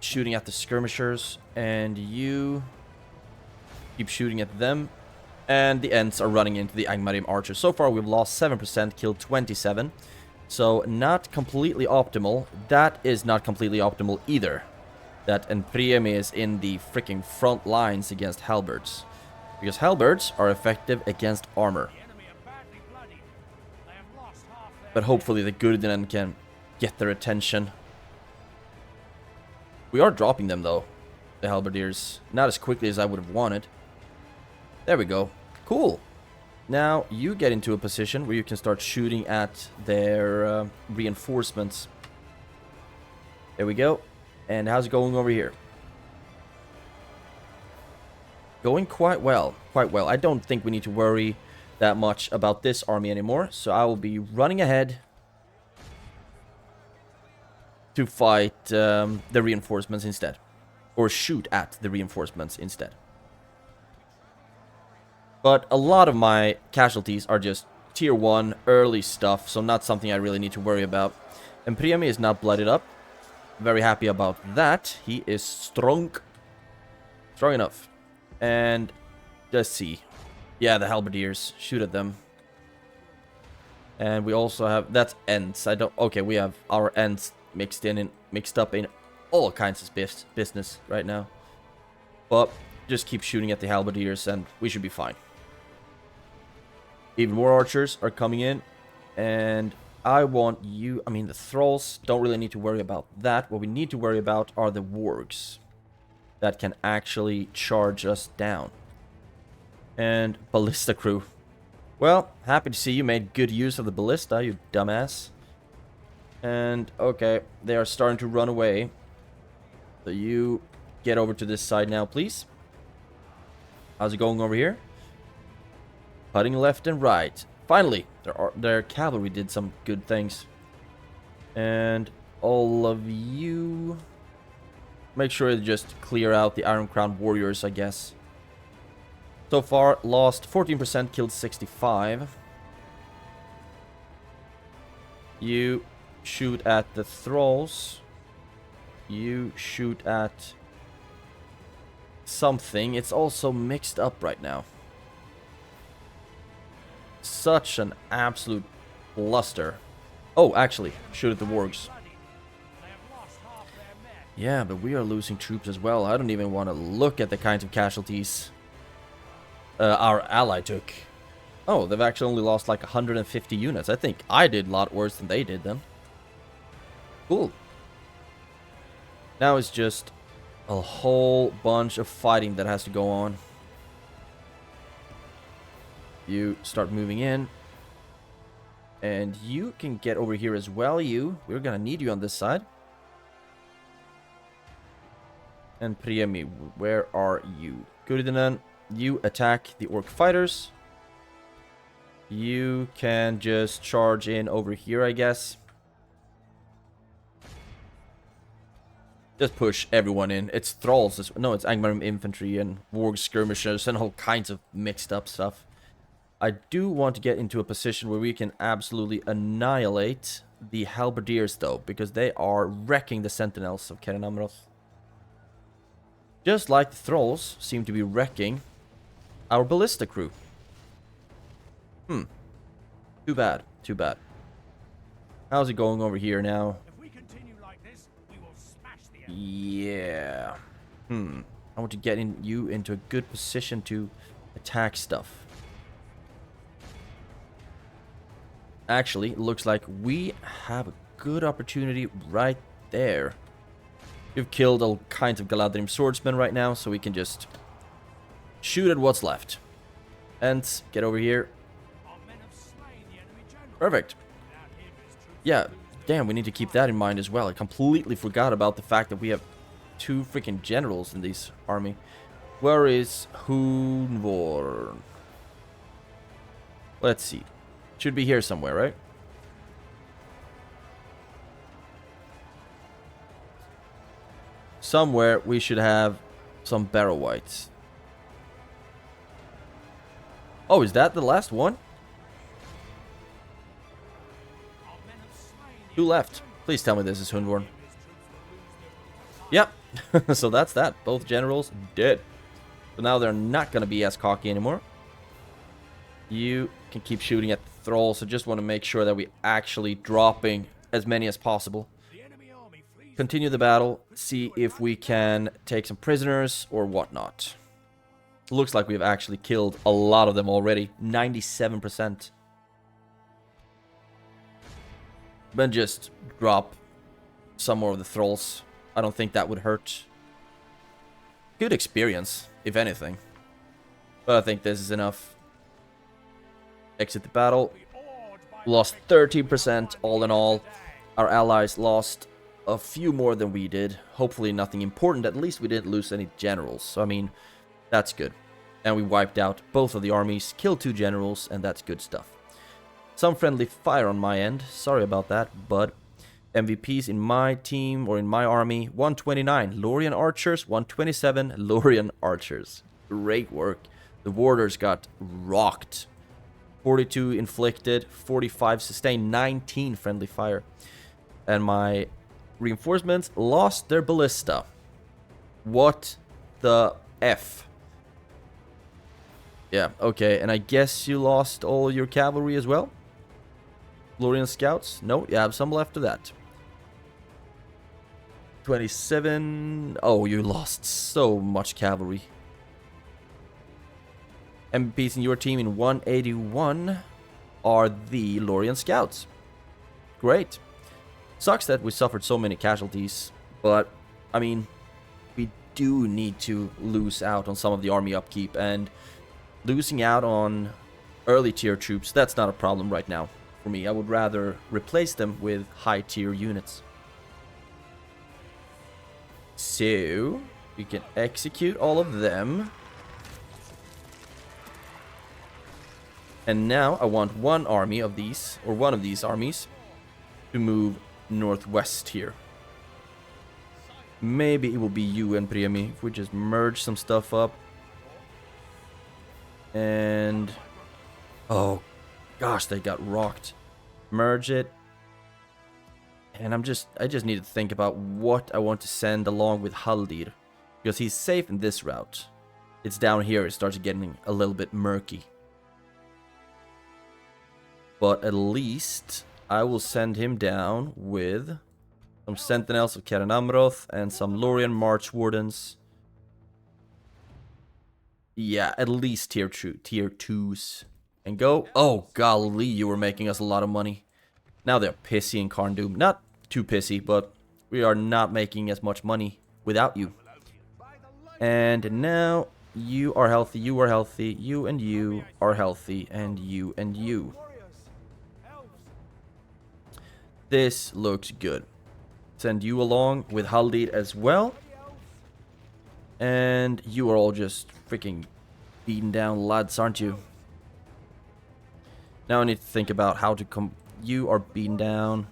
shooting at the skirmishers, and you keep shooting at them. And the Ents are running into the Angmarim archers. So far, we've lost 7%, killed 27. So, not completely optimal. That is not completely optimal either. That Enpriemi is in the freaking front lines against halberds. Because halberds are effective against armor. But hopefully the Gurdinen can get their attention. We are dropping them though. The halberdiers. Not as quickly as I would have wanted. There we go. Cool. Now you get into a position where you can start shooting at their reinforcements. There we go. And how's it going over here? Going quite well. Quite well. I don't think we need to worry that much about this army anymore. So I will be running ahead to fight the reinforcements instead. Or shoot at the reinforcements instead. But a lot of my casualties are just tier 1 early stuff, so not something I really need to worry about. And Priami is not blooded up. Very happy about that. He is strong. Strong enough. And let's see. Yeah, the halberdiers. Shoot at them. And we also have... That's Ents. I don't... Okay, we have our Ents mixed up in all kinds of business right now. But just keep shooting at the halberdiers and we should be fine. Even more archers are coming in. And I want you... I mean, the thralls don't really need to worry about that. What we need to worry about are the wargs that can actually charge us down. And ballista crew. Well, happy to see you made good use of the ballista, you dumbass. And, okay, they are starting to run away. So you get over to this side now, please. How's it going over here? Cutting left and right. Finally, their cavalry did some good things. And all of you... Make sure to just clear out the Iron Crown warriors, I guess. So far, lost 14%, killed 65. You shoot at the thralls. You shoot at something. It's also mixed up right now. Such an absolute bluster. Oh, actually, shoot at the wargs. Yeah, but we are losing troops as well. I don't even want to look at the kinds of casualties our ally took. Oh, they've actually only lost like 150 units. I think I did a lot worse than they did then. Cool. Now it's just a whole bunch of fighting that has to go on. You start moving in. And you can get over here as well, you. We're gonna need you on this side. And Priemi, where are you? Guridinan, you attack the orc fighters. You can just charge in over here, I guess. Just push everyone in. It's thralls. No, it's Angmarim infantry and warg skirmishers and all kinds of mixed up stuff. I do want to get into a position where we can absolutely annihilate the halberdiers, though, because they are wrecking the sentinels of Caer Amroth. Just like the thralls seem to be wrecking our ballista crew. Too bad. Too bad. How's it going over here now? If we continue like this, we will smash the enemy. Yeah. I want to get you into a good position to attack stuff. Actually, it looks like we have a good opportunity right there. We've killed all kinds of Galadhrim swordsmen right now, so we can just shoot at what's left. And get over here. Our men have slain the enemy general. Perfect. Without him, his troops Yeah, will lose damn, we need to keep that in mind as well. I completely forgot about the fact that we have 2 freaking generals in this army. Where is Hunvor? Let's see. Should be here somewhere, right? Somewhere we should have some barrow whites. Oh, is that the last one? Our men have slain the 2 enemy left. general. Please tell me this is Hunvorn. His troops will lose their brutal Yep. So that's that. Both generals dead. So now they're not going to be as cocky anymore. You can keep shooting at the thralls. I just want to make sure that we actually dropping as many as possible. The enemy army flees. Continue the battle. See if we can take some prisoners or whatnot. Looks like we've actually killed a lot of them already. 97%. Then just drop some more of the thralls. I don't think that would hurt. Good experience, if anything. But I think this is enough. Exit the battle. Be awed by Lost 13% all in all. Our allies lost a few more than we did. Hopefully nothing important. At least we didn't lose any generals. So, I mean, that's good. And we wiped out both of the armies, killed 2 generals, and that's good stuff. Some friendly fire on my end. Sorry about that, but MVPs in my team, or in my army, 129 Lórien archers, 127 Lórien archers. Great work. The warders got rocked. 42 inflicted, 45 sustained, 19 friendly fire. And my reinforcements lost their ballista. What the F? Yeah, okay, and I guess you lost all your cavalry as well? Lórien scouts? No, you have some left of that. 27... Oh, you lost so much cavalry. MVPs in your team in 181 are the Lórien scouts. Great. Sucks that we suffered so many casualties, but, I mean, we do need to lose out on some of the army upkeep, and losing out on early tier troops, that's not a problem right now for me. I would rather replace them with high tier units. So, we can execute all of them. And now I want one army of these, or one of these armies, to move northwest here. Maybe it will be you and Priami if we just merge some stuff up. And oh gosh, they got rocked. Merge it. And I just need to think about what I want to send along with Haldir, because he's safe in this route. It's down here it starts getting a little bit murky. But at least I will send him down with some Sentinels of Caern Amroth and some Lórien March Wardens. Yeah, at least tier 2s. And go. Oh, golly, you were making us a lot of money. Now they're pissy in Khazad-dûm. Not too pissy, but we are not making as much money without you. And now you are healthy, you are healthy, you and you are healthy, and you and you. This looks good. Send you along with Haldir as well. And you are all just freaking beaten down lads, aren't you? Now I need to think about how to come. You are beaten down.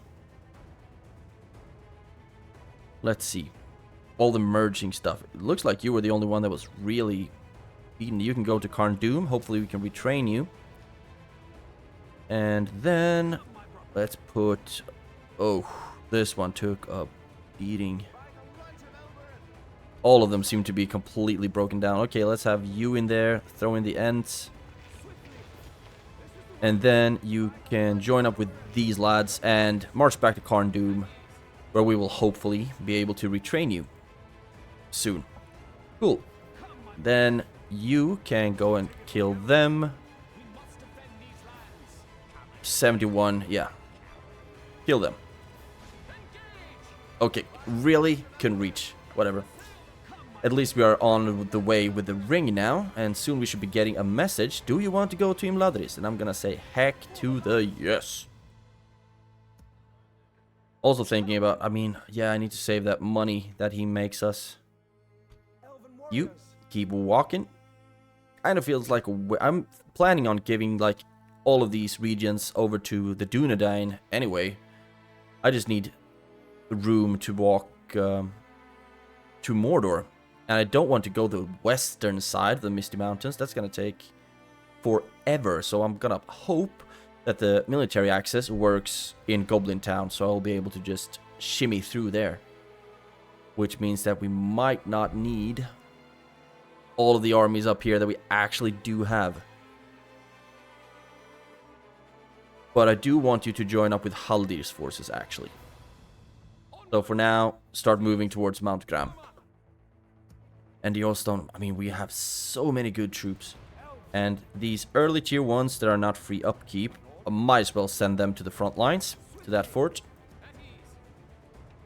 Let's see. All the merging stuff. It looks like you were the only one that was really beaten. You can go to Khazad-dûm. Hopefully we can retrain you. And then let's put... Oh, this one took a beating. All of them seem to be completely broken down. Okay, let's have you in there. Throw in the Ents. And then you can join up with these lads and march back to Khazad-dûm, where we will hopefully be able to retrain you soon. Cool. Then you can go and kill them. 71, yeah. Kill them. Okay, really? Can reach. Whatever. At least we are on the way with the ring now, and soon we should be getting a message. Do you want to go to Imladris? And I'm gonna say heck to the yes. Also thinking about, I mean, yeah, I need to save that money that he makes us. You keep walking. Kind of feels like I'm planning on giving like all of these regions over to the Dunedain anyway. I just need room to walk to Mordor. And I don't want to go the western side of the Misty Mountains. That's going to take forever. So I'm going to hope that the military access works in Goblin Town. So I'll be able to just shimmy through there. Which means that we might not need all of the armies up here that we actually do have. But I do want you to join up with Haldir's forces, actually. So for now, start moving towards Mount Gram. And the Yellowstone, I mean, we have so many good troops. And these early tier ones that are not free upkeep, I might as well send them to the front lines, to that fort.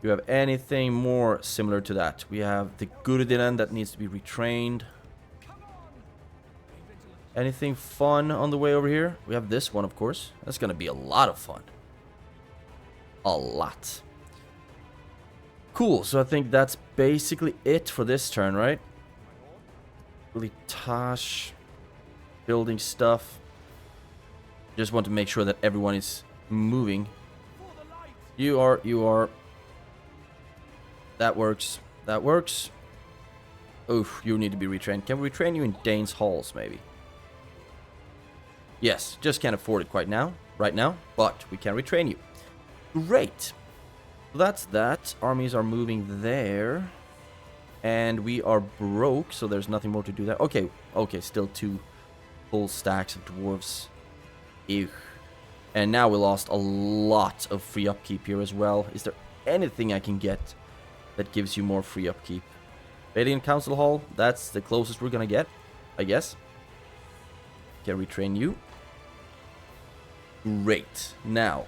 Do you have anything more similar to that? We have the Gurdinen that needs to be retrained. Anything fun on the way over here? We have this one, of course. That's going to be a lot of fun. A lot. Cool, so I think that's basically it for this turn, right? Really Tosh. Building stuff. Just want to make sure that everyone is moving. You are. That works. That works. Oof, you need to be retrained. Can we retrain you in Dane's Halls, maybe? Yes, just can't afford it quite now, right now, but we can retrain you. Great. That's that. Armies are moving there. And we are broke, so there's nothing more to do there. Okay, still 2 full stacks of dwarves. Ew. And now we lost a lot of free upkeep here as well. Is there anything I can get that gives you more free upkeep? Radiant Council Hall, that's the closest we're gonna get, I guess. Can retrain you. Great. Now,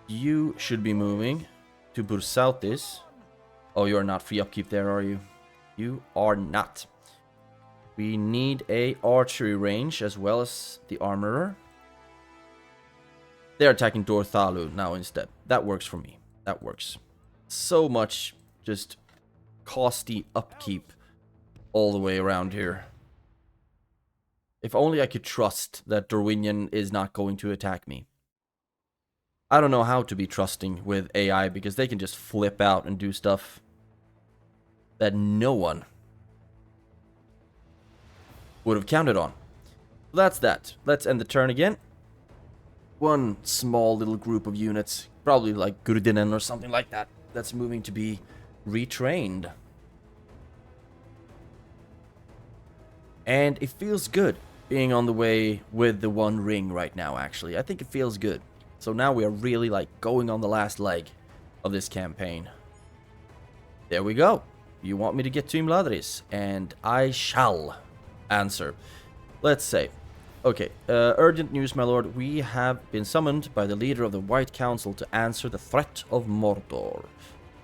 You should be moving to Bursautis. Oh, you're not free upkeep there, are you? You are not. We need a archery range as well as the armorer. They're attacking Dorthalu now instead. That works for me. That works. So much just costly upkeep all the way around here. If only I could trust that Dorwinion is not going to attack me. I don't know how to be trusting with AI because they can just flip out and do stuff that no one would have counted on. That's that. Let's end the turn again. One small little group of units, probably like Gurdinen or something like that, that's moving to be retrained. And it feels good being on the way with the One Ring right now, actually. I think it feels good. So now we are really like going on the last leg of this campaign. There we go. You want me to get to Imladris, and I shall answer. Let's say, okay, urgent news, my lord. We have been summoned by the leader of the White Council to answer the threat of Mordor.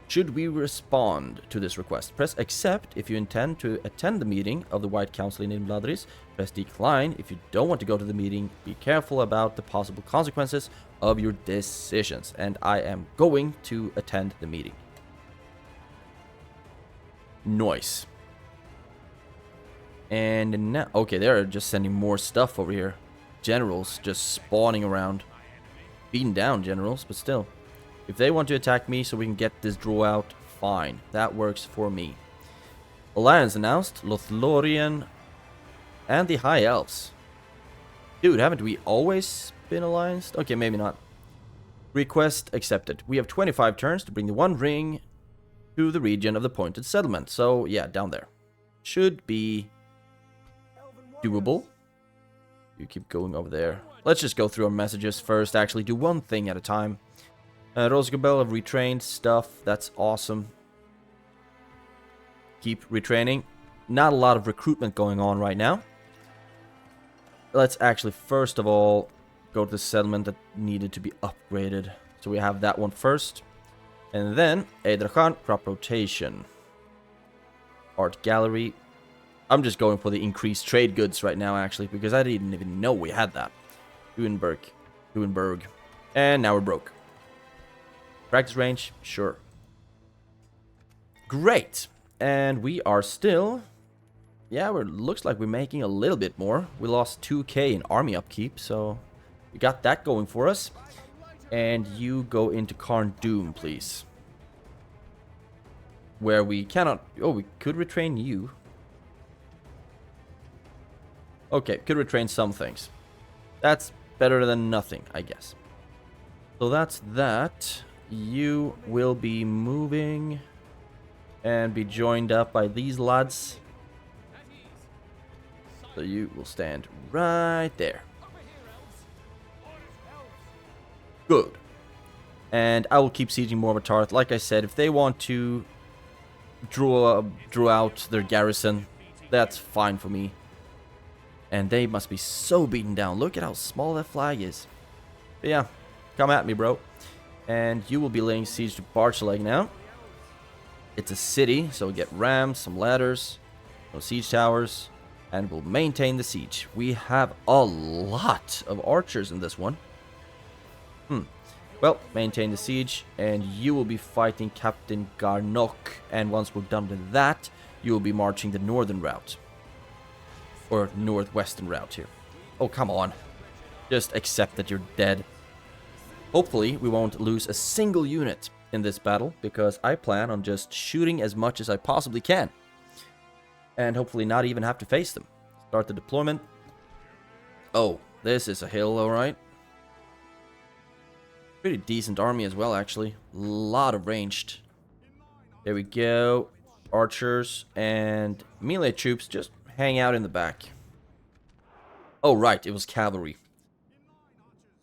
Should we respond to this request? Press accept if you intend to attend the meeting of the White Council in Imladris. Press decline if you don't want to go to the meeting. Be careful about the possible consequences of your decisions. And I am going to attend the meeting. Nice. And now, okay, they're just sending more stuff over here. Generals just spawning around. Beating down generals, but still. If they want to attack me so we can get this draw out, fine. That works for me. Alliance announced. Lothlórien and the High Elves. Dude, haven't we always been allianced? Okay, maybe not. Request accepted. We have 25 turns to bring the One Ring to the region of the Pointed Settlement. So, yeah, down there. Should be doable. You keep going over there. Let's just go through our messages first. Actually, do one thing at a time. Rosgobel have retrained stuff. That's awesome. Keep retraining. Not a lot of recruitment going on right now. Let's actually, first of all, go to the settlement that needed to be upgraded. So we have that one first. And then, Eidrachan, crop rotation. Art gallery. I'm just going for the increased trade goods right now, actually, because I didn't even know we had that. Duenberg. And now we're broke. Practice range, sure. Great. And we are still... Yeah, looks like we're making a little bit more. We lost 2k in army upkeep, so we got that going for us. And you go into Khazad-dûm, please. Where we cannot... Oh, we could retrain you. Okay, could retrain some things. That's better than nothing, I guess. So that's that. You will be moving and be joined up by these lads. So you will stand right there. Good. And I will keep sieging Morvatarth. Like I said, if they want to draw out their garrison, that's fine for me. And they must be so beaten down. Look at how small that flag is. But yeah, come at me, bro. And you will be laying siege to Barchaleg now. It's a city, so we get rams, some ladders, no siege towers, and we'll maintain the siege. We have a lot of archers in this one. Well, maintain the siege, and you will be fighting Captain Garnok. And once we're done with that, you will be marching the northern route. Or northwestern route here. Oh, come on. Just accept that you're dead. Hopefully, we won't lose a single unit in this battle, because I plan on just shooting as much as I possibly can. And hopefully not even have to face them. Start the deployment. Oh, this is a hill, alright. Pretty decent army as well, actually. A lot of ranged. There we go. Archers and melee troops just hang out in the back. Oh, right, it was cavalry.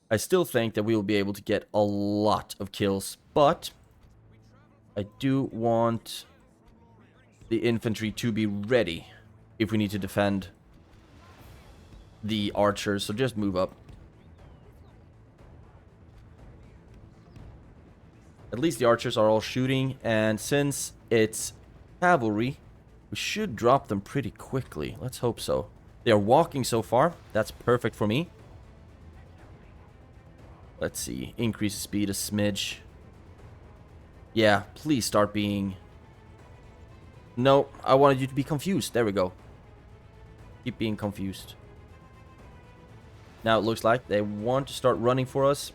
I still think that we will be able to get a lot of kills, but I do want the infantry to be ready if we need to defend the archers, so just move up. At least the archers are all shooting, and since it's cavalry, we should drop them pretty quickly. Let's hope so. They are walking so far. That's perfect for me. Let's see. Increase the speed a smidge. Yeah, please start being... No, I wanted you to be confused. There we go. Keep being confused. Now it looks like they want to start running for us.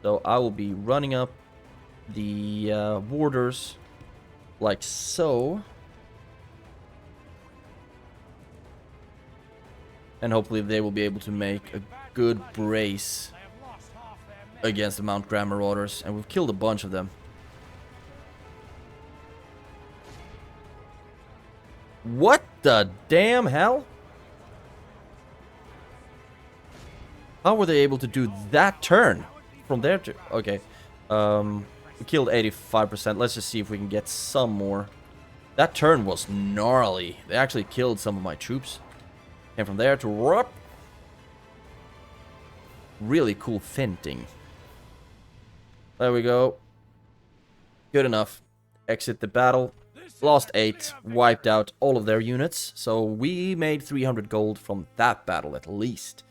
So I will be running up the borders like so. And hopefully they will be able to make a good brace against the Mount Graham Marauders. And we've killed a bunch of them. What the damn hell? How were they able to do that turn? From there to... Okay. We killed 85%. Let's just see if we can get some more. That turn was gnarly. They actually killed some of my troops. And from there to... Whoop. Really cool finting. There we go. Good enough. Exit the battle. Lost 8. Wiped out all of their units. So we made 300 gold from that battle at least.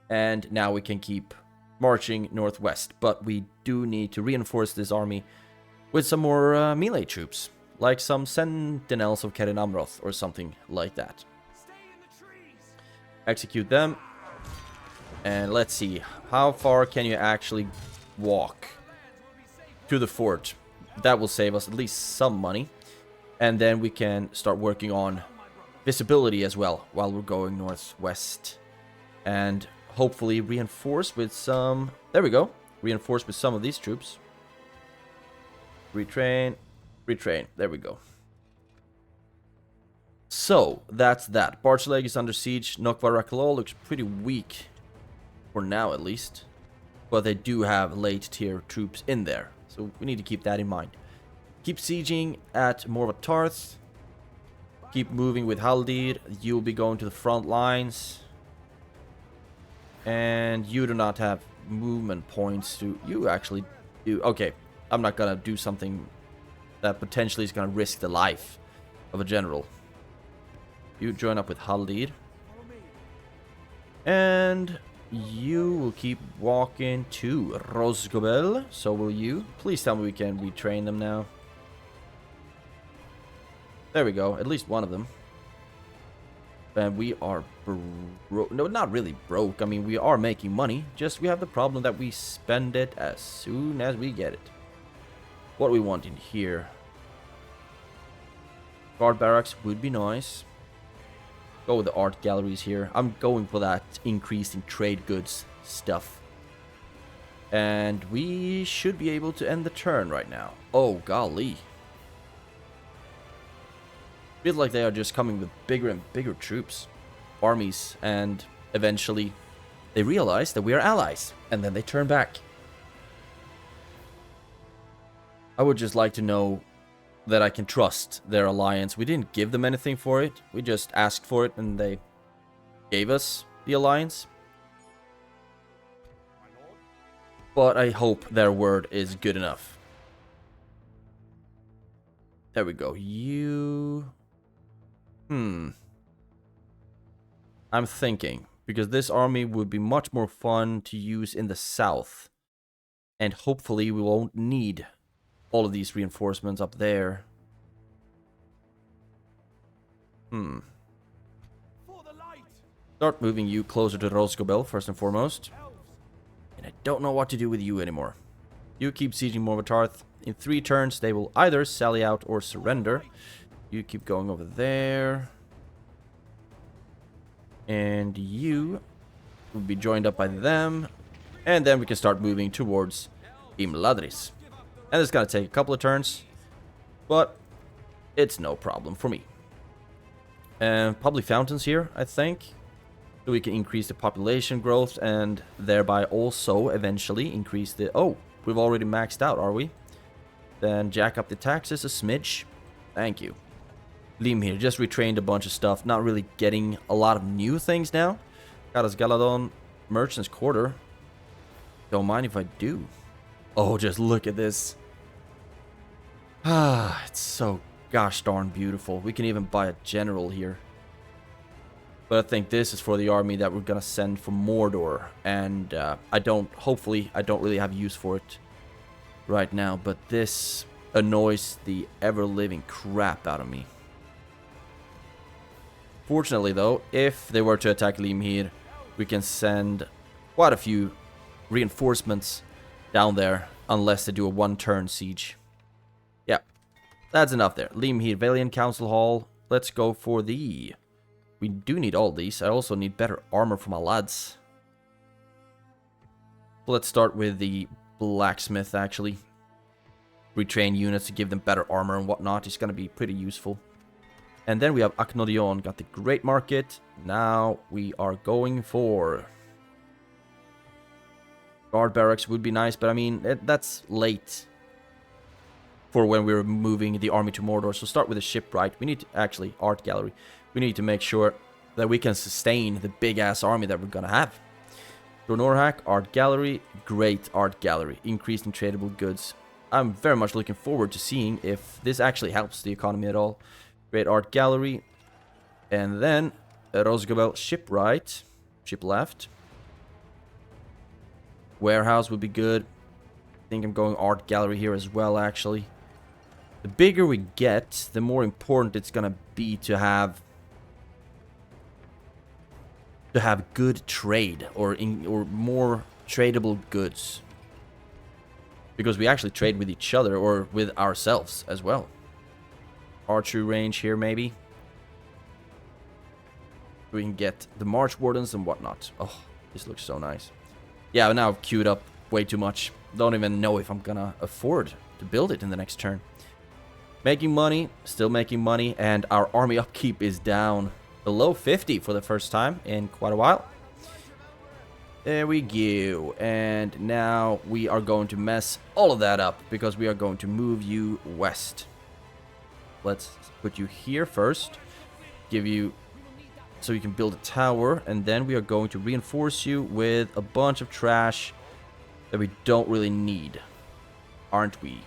And now we can keep marching northwest. But we do need to reinforce this army with some more melee troops. Like some Sentinels of Kerin Amroth or something like that. Execute them. And let's see. How far can you actually walk to the fort? That will save us at least some money. And then we can start working on visibility as well while we're going northwest. And hopefully reinforce with some... There we go. Reinforce with some of these troops. Retrain. Retrain. There we go. So, that's that. Bart's-leg is under siege. Nokvar Rakalol looks pretty weak. For now, at least. But they do have late-tier troops in there. So, we need to keep that in mind. Keep sieging at Morvatarth. Keep moving with Haldir. You'll be going to the front lines. And you do not have movement points to... You actually do... Okay, I'm not gonna do something that potentially is gonna risk the life of a general. You join up with Haldir. And you will keep walking to Rosgobel. So will you. Please tell me we can retrain them now. There we go. At least one of them. And we are broke. No, not really broke. I mean, we are making money. Just we have the problem that we spend it as soon as we get it. What we want in here. Guard barracks would be nice. Go with the art galleries here. I'm going for that increase in trade goods stuff. And we should be able to end the turn right now. Oh, golly. Feels like they are just coming with bigger and bigger troops. Armies. And eventually they realize that we are allies. And then they turn back. I would just like to know that I can trust their alliance. We didn't give them anything for it. We just asked for it and they gave us the alliance. But I hope their word is good enough. There we go. You... I'm thinking. Because this army would be much more fun to use in the south. And hopefully we won't need all of these reinforcements up there. Start moving you closer to Rosgobel first and foremost. And I don't know what to do with you anymore. You keep sieging Morvatarth. In 3 turns they will either sally out or surrender. You keep going over there. And you will be joined up by them. And then we can start moving towards Imladris. And it's going to take a couple of turns. But it's no problem for me. Public fountains here, I think. So we can increase the population growth and thereby also eventually increase the... Oh, we've already maxed out, are we? Then jack up the taxes a smidge. Thank you. Lim here, just retrained a bunch of stuff. Not really getting a lot of new things now. Got us Galadon Merchant's Quarter. Don't mind if I do. Oh, just look at this. Ah, it's so gosh darn beautiful. We can even buy a general here. But I think this is for the army that we're gonna send for Mordor. And hopefully, I don't really have use for it right now. But this annoys the ever-living crap out of me. Fortunately, though, if they were to attack Limhir, we can send quite a few reinforcements down there, unless they do a one-turn siege. Yeah, that's enough there. Limhir, Valiant Council Hall. Let's go for the... We do need all these. I also need better armor for my lads. Let's start with the blacksmith, actually. Retrain units to give them better armor and whatnot. It's going to be pretty useful. And then we have Aknodion, got the Great Market. Now we are going for... Guard barracks would be nice, but I mean, that's late for when we're moving the army to Mordor. So start with a shipwright. We need to, actually, art gallery. We need to make sure that we can sustain the big-ass army that we're gonna have. Dornorhak, art gallery, great art gallery. Increased in tradable goods. I'm very much looking forward to seeing if this actually helps the economy at all. Great art gallery. And then Rosgobel shipwright. Ship left. Warehouse would be good. I think I'm going art gallery here as well, actually. The bigger we get, the more important it's gonna be to have good trade or more tradable goods, because we actually trade with each other or with ourselves as well. Archery range here, maybe. We can get the March Wardens and whatnot. Oh, this looks so nice. Yeah, now I've queued up way too much. Don't even know if I'm gonna afford to build it in the next turn. Making money, still making money, and our army upkeep is down below 50 for the first time in quite a while. There we go. And now we are going to mess all of that up because we are going to move you west. Let's put you here first. Give you... so you can build a tower. And then we are going to reinforce you with a bunch of trash that we don't really need. Aren't we?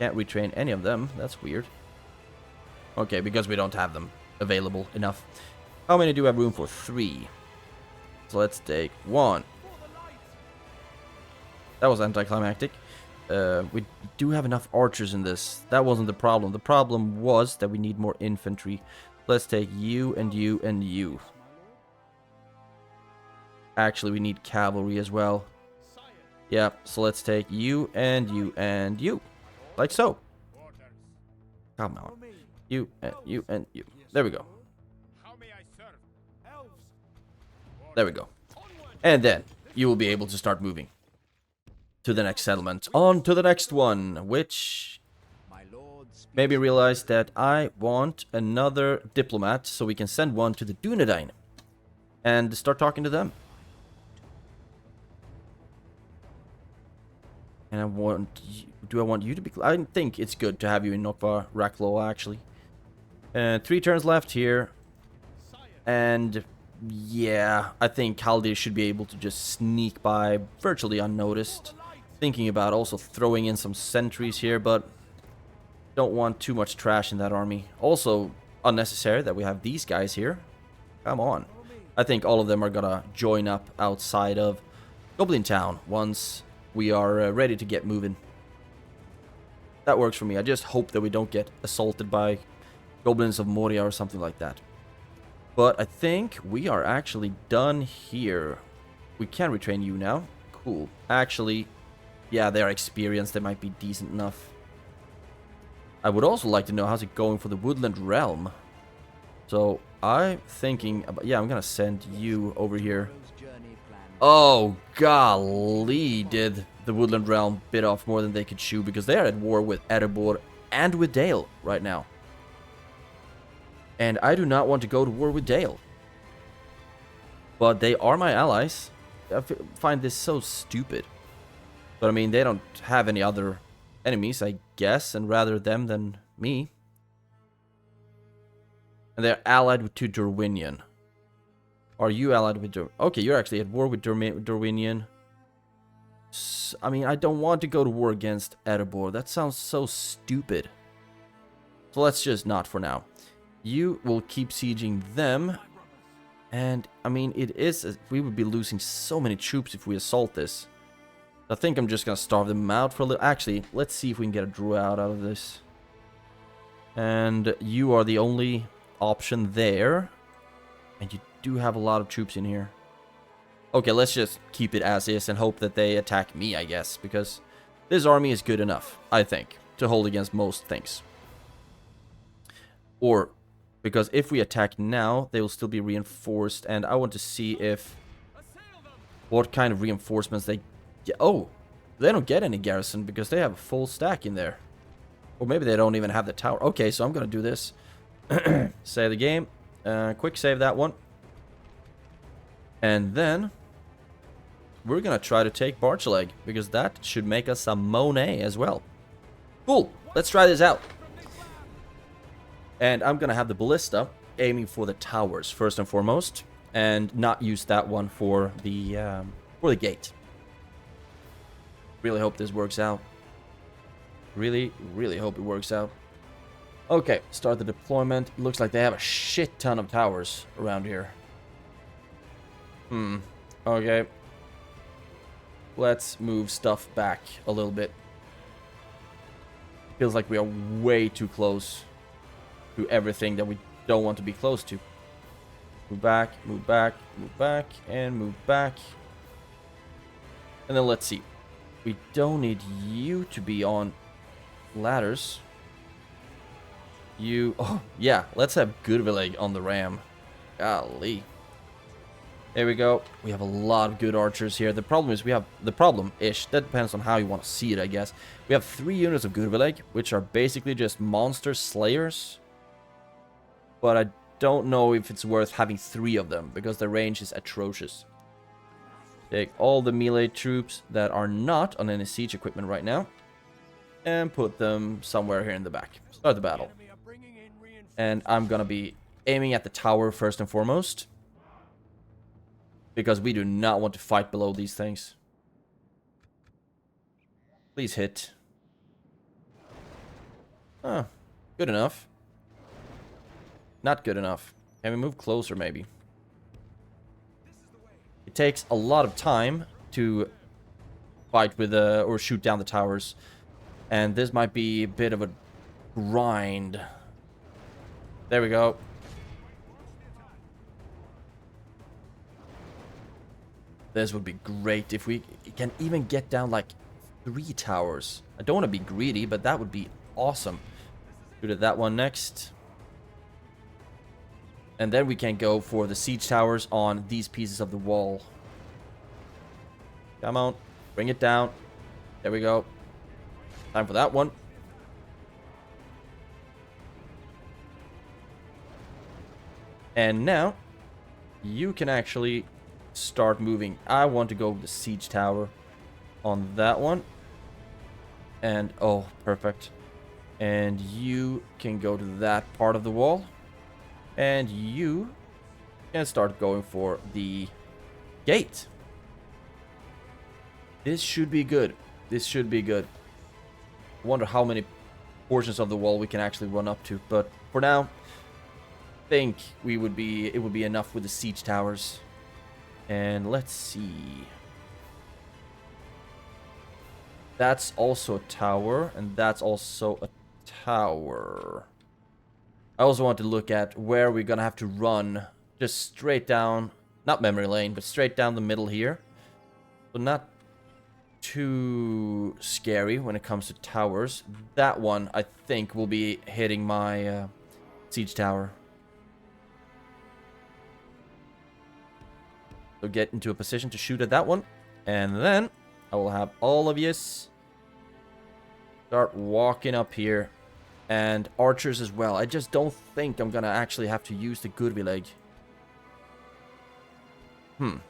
Can't retrain any of them. That's weird. Okay, because we don't have them available enough. How many do we have room for? 3. So let's take 1. That was anticlimactic. We do have enough archers in this. That wasn't the problem. The problem was that we need more infantry. Let's take you and you and you. Actually, we need cavalry as well. Yeah, so let's take you and you and you. Like so. Come on. You and you and you. There we go. There we go. And then you will be able to start moving to the next settlement. On to the next one, which maybe realize that I want another diplomat so we can send one to the Dunedain and start talking to them. And I want... do I want you to be... I think it's good to have you in Nokvar Raklaw, actually. 3 turns left here. And... yeah, I think HALDIR should be able to just sneak by virtually unnoticed. Thinking about also throwing in some sentries here, but... don't want too much trash in that army. Also, unnecessary that we have these guys here. Come on. I think all of them are gonna join up outside of Goblin Town once we are ready to get moving. That works for me. I just hope that we don't get assaulted by Goblins of Moria or something like that. But I think we are actually done here. We can retrain you now. Cool. Actually, yeah, they are experienced. They might be decent enough. I would also like to know how's it going for the Woodland Realm. So I'm thinking about... yeah, I'm gonna send you over here. Oh, golly, did the Woodland Realm bit off more than they could chew, because they are at war with Erebor and with Dale right now. And I do not want to go to war with Dale. But they are my allies. I find this so stupid. But I mean, they don't have any other enemies, I guess, and rather them than me. And they're allied to Dorwinion. Are you allied with okay, you're actually at war with Dorwinion. I mean, I don't want to go to war against Erebor. That sounds so stupid. So let's just not for now. You will keep sieging them. And, I mean, it is... We would be losing so many troops if we assault this. I think I'm just going to starve them out for a little... Actually, let's see if we can get a draw out of this. And you are the only option there. And you do have a lot of troops in here. Okay, let's just keep it as is and hope that they attack me, I guess. Because this army is good enough, I think, to hold against most things. Or, because if we attack now, they will still be reinforced. And I want to see if... what kind of reinforcements they... Oh, they don't get any garrison because they have a full stack in there. Or maybe they don't even have the tower. Okay, so I'm going to do this. Save the game. Quick save that one. And then... we're going to try to take Barchaleg, because that should make us some money as well. Cool, let's try this out. And I'm going to have the ballista aiming for the towers first and foremost, and not use that one for the gate. Really hope this works out. Really, really hope it works out. Okay, start the deployment. Looks like they have a shit ton of towers around here. Okay. Let's move stuff back a little bit. Feels like we are way too close to everything that we don't want to be close to. Move back, move back, move back, and move back. And then let's see. We don't need you to be on ladders. You... oh, yeah. Let's have Gudveleg on the ram. Golly. There we go. We have a lot of good archers here. The problem is we have... the problem-ish. That depends on how you want to see it, I guess. We have 3 units of Gudveleg, which are basically just monster slayers. But I don't know if it's worth having 3 of them, because the range is atrocious. Take all the melee troops that are not on any siege equipment right now, and put them somewhere here in the back. Start the battle. And I'm gonna be aiming at the tower first and foremost, because we do not want to fight below these things. Please hit. Oh, good enough. Not good enough. Can we move closer, maybe? It takes a lot of time to fight with or shoot down the towers. And this might be a bit of a grind. There we go. This would be great if we can even get down like 3 towers. I don't want to be greedy, but that would be awesome. Shoot at that one next. And then we can go for the siege towers on these pieces of the wall. Come on. Bring it down. There we go. Time for that one. And now, you can actually start moving. I want to go with the siege tower on that one. And, oh, perfect. And you can go to that part of the wall. And you can start going for the gate. This should be good. This should be good. I wonder how many portions of the wall we can actually run up to. But for now, I think it would be enough with the siege towers. And let's see. That's also a tower, and that's also a tower. I also want to look at where we're gonna have to run just straight down, not memory lane, but straight down the middle here. So not too scary when it comes to towers. That one, I think, will be hitting my siege tower. So get into a position to shoot at that one. And then I will have all of you start walking up here. And archers as well. I just don't think I'm gonna actually have to use the Gudveleg.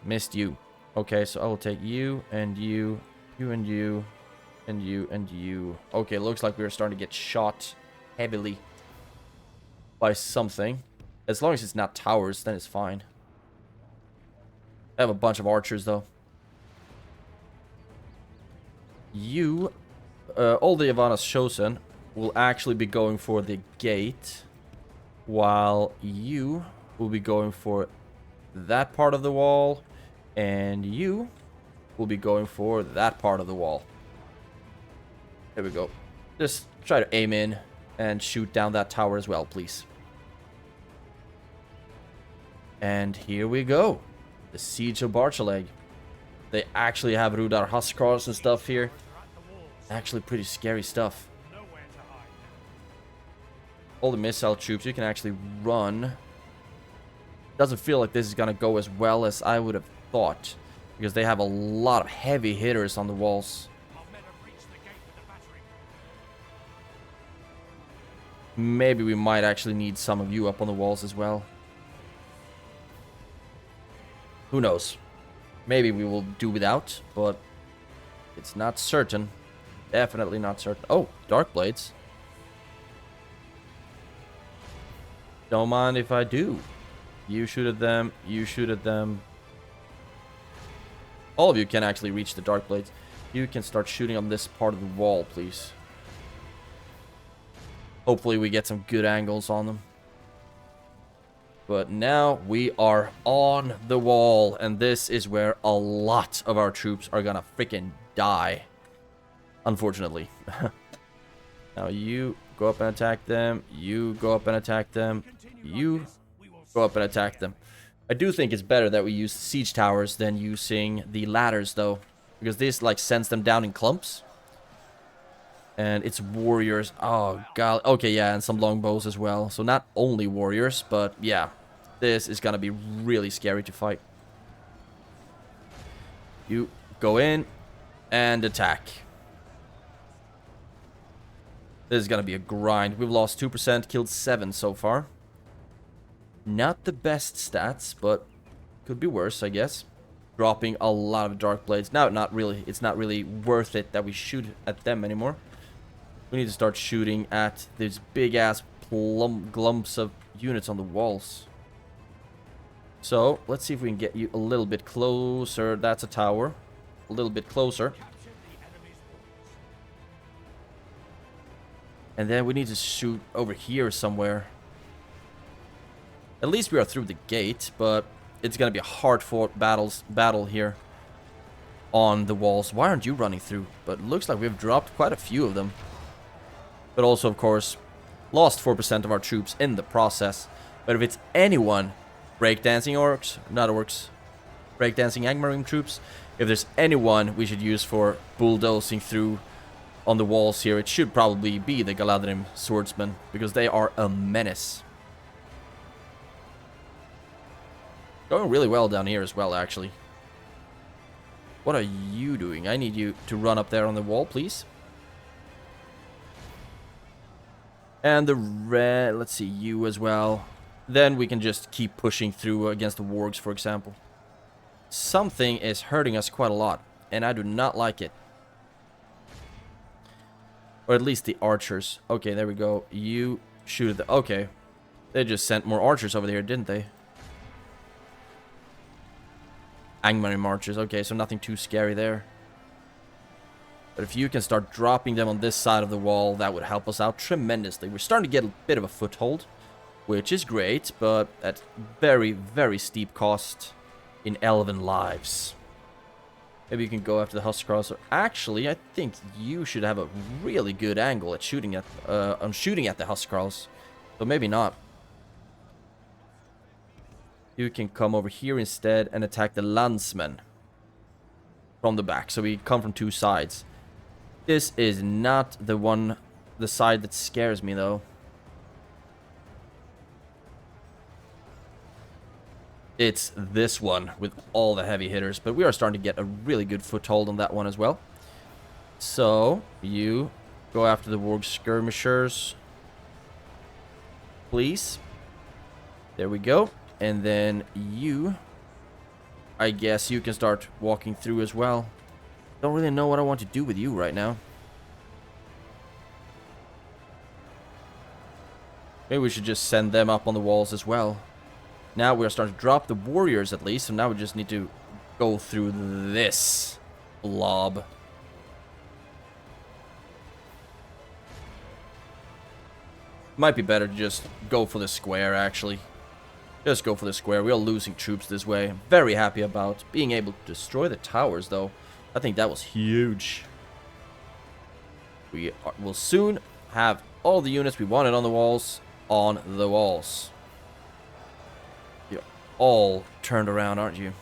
Missed you. Okay, so I will take you, and you, you and you, and you, and you. Okay, looks like we're starting to get shot heavily by something. As long as it's not towers, then it's fine. I have a bunch of archers, though. You, all the Ivana's chosen, will actually be going for the gate, while you will be going for that part of the wall, and you will be going for that part of the wall. There we go. Just try to aim in and shoot down that tower as well, please. And here we go. The Siege of Barchaleg. They actually have Rudar Huskarls and stuff here. Actually pretty scary stuff. All the missile troops, you can actually run. Doesn't feel like this is gonna go as well as I would have thought, because they have a lot of heavy hitters on the walls. Maybe we might actually need some of you up on the walls as well. Who knows? Maybe we will do without, but it's not certain. Definitely not certain. Oh, Dark Blades. Don't mind if I do. You shoot at them. You shoot at them. All of you can actually reach the Dark Blades. You can start shooting on this part of the wall, please. Hopefully we get some good angles on them. But now we are on the wall, and this is where a lot of our troops are gonna freaking die. Unfortunately. Now you go up and attack them. You go up and attack them. You go up and attack them. I do think it's better that we use siege towers than using the ladders, though, because this like sends them down in clumps. And it's warriors. Oh god. Okay, yeah, and some longbows as well. So not only warriors, but yeah, this is gonna be really scary to fight. You go in and attack. This is gonna be a grind. We've lost 2%, killed 7 so far. Not the best stats, but could be worse, I guess. Dropping a lot of Dark Blades. Now, not really. It's not really worth it that we shoot at them anymore. We need to start shooting at these big-ass glumps of units on the walls. So, let's see if we can get you a little bit closer. That's a tower. A little bit closer. And then we need to shoot over here somewhere. At least we are through the gate, but it's gonna be a hard-fought battle here on the walls. Why aren't you running through? But it looks like we've dropped quite a few of them. But also, of course, lost 4% of our troops in the process. But if it's anyone, breakdancing orcs, not orcs, breakdancing Angmarim troops, if there's anyone we should use for bulldozing through on the walls here, it should probably be the Galadhrim swordsmen, because they are a menace. Going really well down here as well, actually. What are you doing? I need you to run up there on the wall, please. And the red, let's see, you as well. Then we can just keep pushing through against the wargs, for example. Something is hurting us quite a lot, and I do not like it. Or at least the archers. Okay, there we go. You shoot at the... Okay. They just sent more archers over there, didn't they? Angmarim archers. Okay, so nothing too scary there. But if you can start dropping them on this side of the wall, that would help us out tremendously. We're starting to get a bit of a foothold, which is great, but at very, very steep cost in elven lives. Maybe you can go after the Huskarls. Actually, I think you should have a really good angle at shooting at the Huskarls. So maybe not. You can come over here instead and attack the Landsmen from the back. So we come from two sides. This is not the side that scares me, though. It's this one with all the heavy hitters, but we are starting to get a really good foothold on that one as well. So, you go after the warg skirmishers, please. There we go. And then you, I guess you can start walking through as well. Don't really know what I want to do with you right now. Maybe we should just send them up on the walls as well. Now we're starting to drop the warriors at least, so now we just need to go through this blob. Might be better to just go for the square, actually. Just go for the square. We are losing troops this way. I'm very happy about being able to destroy the towers, though. I think that was huge. We will soon have all the units we wanted on the walls on the walls. You're all turned around, aren't you?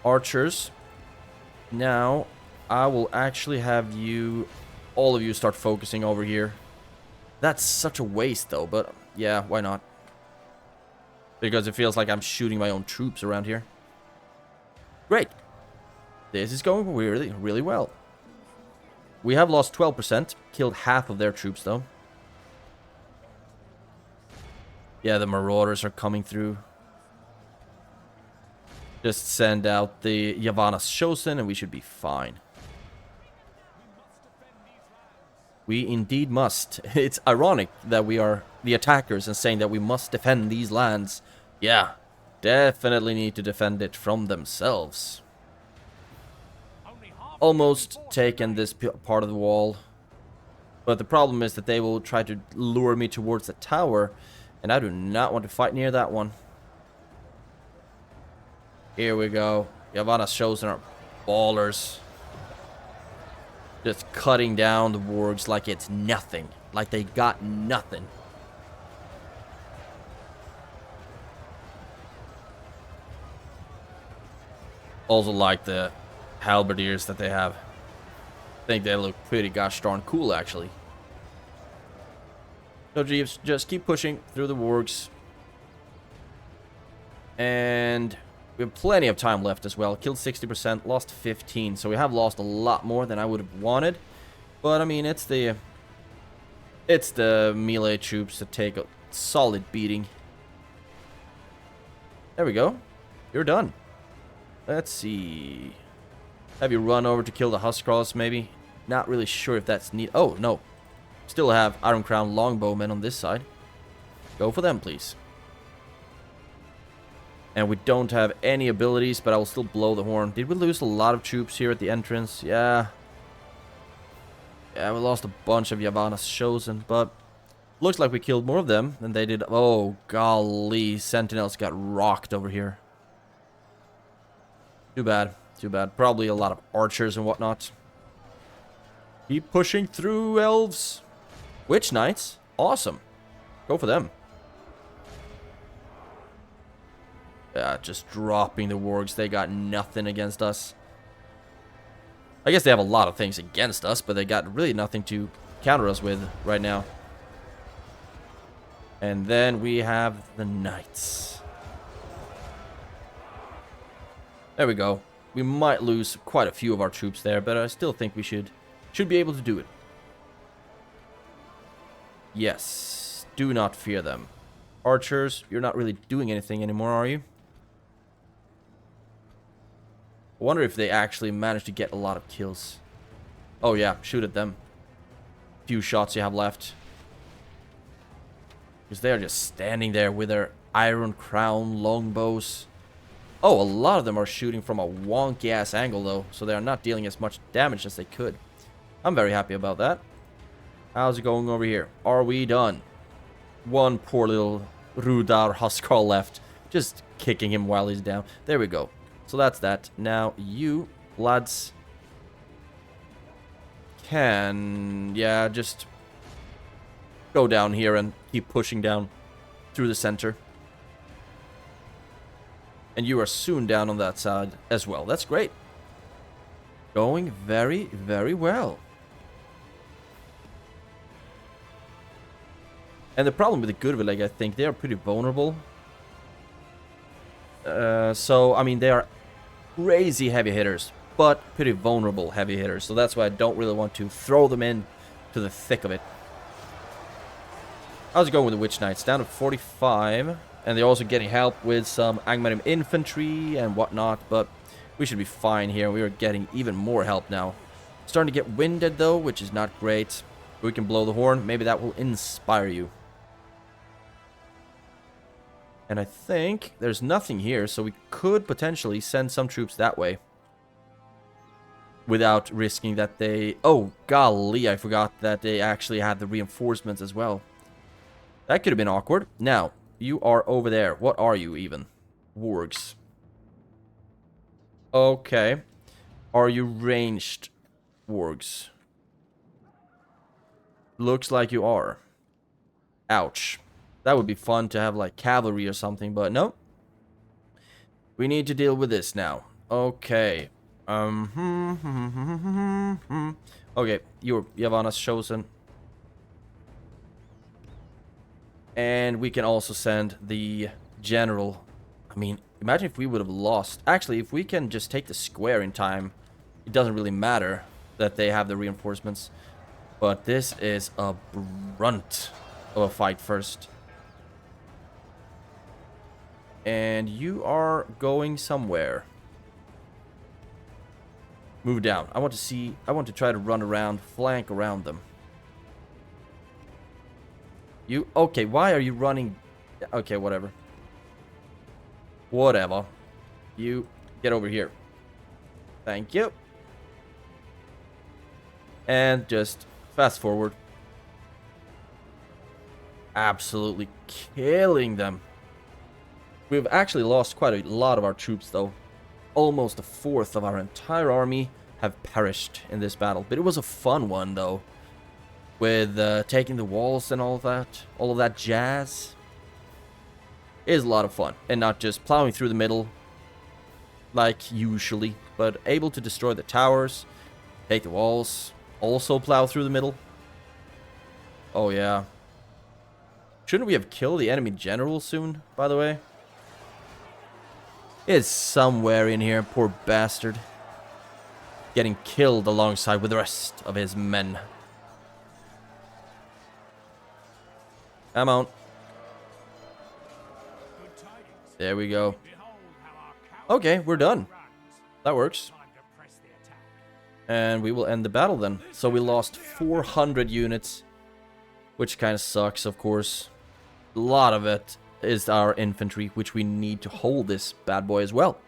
Archers. Now, I will actually have you, all of you, start focusing over here. That's such a waste, though, but yeah, why not? Because it feels like I'm shooting my own troops around here. Great. This is going really, really well. We have lost 12%. Killed half of their troops, though. Yeah, the marauders are coming through. Just send out the Yavanna's Chosen and we should be fine. We indeed must. It's ironic that we are the attackers and saying that we must defend these lands. Yeah, definitely need to defend it from themselves. Almost taken this part of the wall. But the problem is that they will try to lure me towards the tower. And I do not want to fight near that one. Here we go. Yavanna's Chosen are ballers. Just cutting down the wargs like it's nothing. Like they got nothing. Also like the halberdiers that they have. I think they look pretty gosh darn cool, actually. So Jeeves, just keep pushing through the wargs. And we have plenty of time left as well. Killed 60%, lost 15. So we have lost a lot more than I would have wanted. But I mean, it's the melee troops that take a solid beating. There we go. You're done. Let's see. Have you run over to kill the Huskarls, maybe? Not really sure if that's neat. Oh, no. Still have Iron Crown Longbowmen on this side. Go for them, please. And we don't have any abilities, but I will still blow the horn. Did we lose a lot of troops here at the entrance? Yeah. Yeah, we lost a bunch of Yavanna's Chosen, but looks like we killed more of them than they did. Oh, golly. Sentinels got rocked over here. Too bad. Too bad. Probably a lot of archers and whatnot. Keep pushing through, elves. Witch Knights. Awesome. Go for them. Yeah, just dropping the wargs. They got nothing against us. I guess they have a lot of things against us, but they got really nothing to counter us with right now. And then we have the knights. There we go. We might lose quite a few of our troops there, but I still think we should be able to do it. Yes. Do not fear them. Archers, you're not really doing anything anymore, are you? I wonder if they actually managed to get a lot of kills. Oh yeah, shoot at them. Few shots you have left. Because they are just standing there with their Iron Crown longbows. Oh, a lot of them are shooting from a wonky ass angle though, so they are not dealing as much damage as they could. I'm very happy about that. How's it going over here? Are we done? One poor little Rudar Huskarl left. Just kicking him while he's down. There we go. So that's that. Now you, lads, can, yeah, just go down here and keep pushing down through the center. And you are soon down on that side as well. That's great. Going very, very well. And the problem with the Gurvileg, I think, they are pretty vulnerable. So, I mean, they are crazy heavy hitters, but pretty vulnerable heavy hitters. So that's why I don't really want to throw them in to the thick of it. How's it going with the Witch Knights? Down to 45. And they're also getting help with some Angmarim infantry and whatnot. But we should be fine here. We are getting even more help now. Starting to get winded though, which is not great. We can blow the horn. Maybe that will inspire you. And I think there's nothing here, so we could potentially send some troops that way. without risking that they... Oh, golly, I forgot that they actually had the reinforcements as well. That could have been awkward. Now, you are over there. What are you even? Wargs. Okay. Are you ranged wargs? Looks like you are. Ouch. That would be fun to have like cavalry or something, but no. We need to deal with this now. Okay. Okay, you're Yavanna's chosen. And we can also send the general. I mean, imagine if we would have lost. Actually, if we can just take the square in time, it doesn't really matter that they have the reinforcements. But this is a brunt of a fight first. And you are going somewhere. Move down. I want to try to run around, flank around them. You, okay, why are you running? Okay, whatever. Whatever. You, get over here. Thank you. And just fast forward. Absolutely killing them. We've actually lost quite a lot of our troops, though. Almost a fourth of our entire army have perished in this battle. But it was a fun one, though. With taking the walls and all of that jazz. It is a lot of fun. And not just plowing through the middle, like usually. But able to destroy the towers, take the walls, also plow through the middle. Oh, yeah. Shouldn't we have killed the enemy general soon, by the way? It's somewhere in here, poor bastard. Getting killed alongside with the rest of his men. Come on. There we go. Okay, we're done. That works. And we will end the battle then. So we lost 400 units. Which kind of sucks, of course. A lot of it is our infantry, which we need to hold this bad boy as well.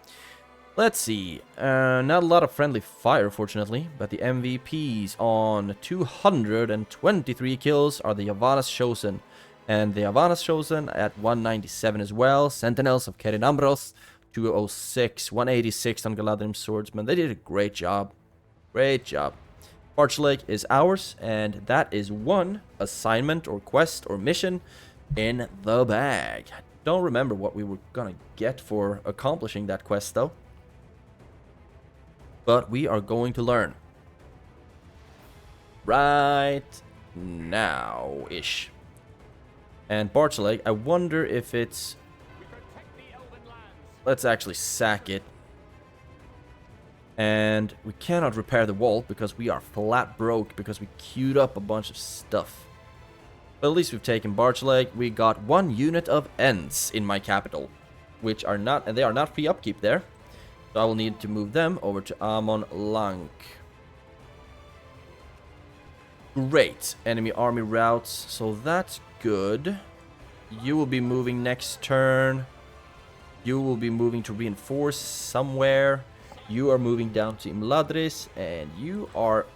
Let's see. Not a lot of friendly fire, fortunately. But the MVPs on 223 kills are the Yavanna's Chosen. And the Yavanna's Chosen at 197 as well. Sentinels of Kerin Ambros, 206, 186 on Galadhrim Swordsman. They did a great job. Great job. Arch Lake is ours, and that is one assignment or quest or mission in the bag. I don't remember what we were gonna get for accomplishing that quest, though. But we are going to learn. Right now-ish. And Barchelegg, I wonder if it's... Let's actually sack it. And we cannot repair the wall because we are flat broke because we queued up a bunch of stuff. But at least we've taken Barchelegg. We got 1 unit of Ents in my capital, which are not, and they are not free upkeep there. So I will need to move them over to Amon Lank. Great. Enemy army routes, so that's good. You will be moving next turn. You will be moving to reinforce somewhere. You are moving down to Imladris, and you are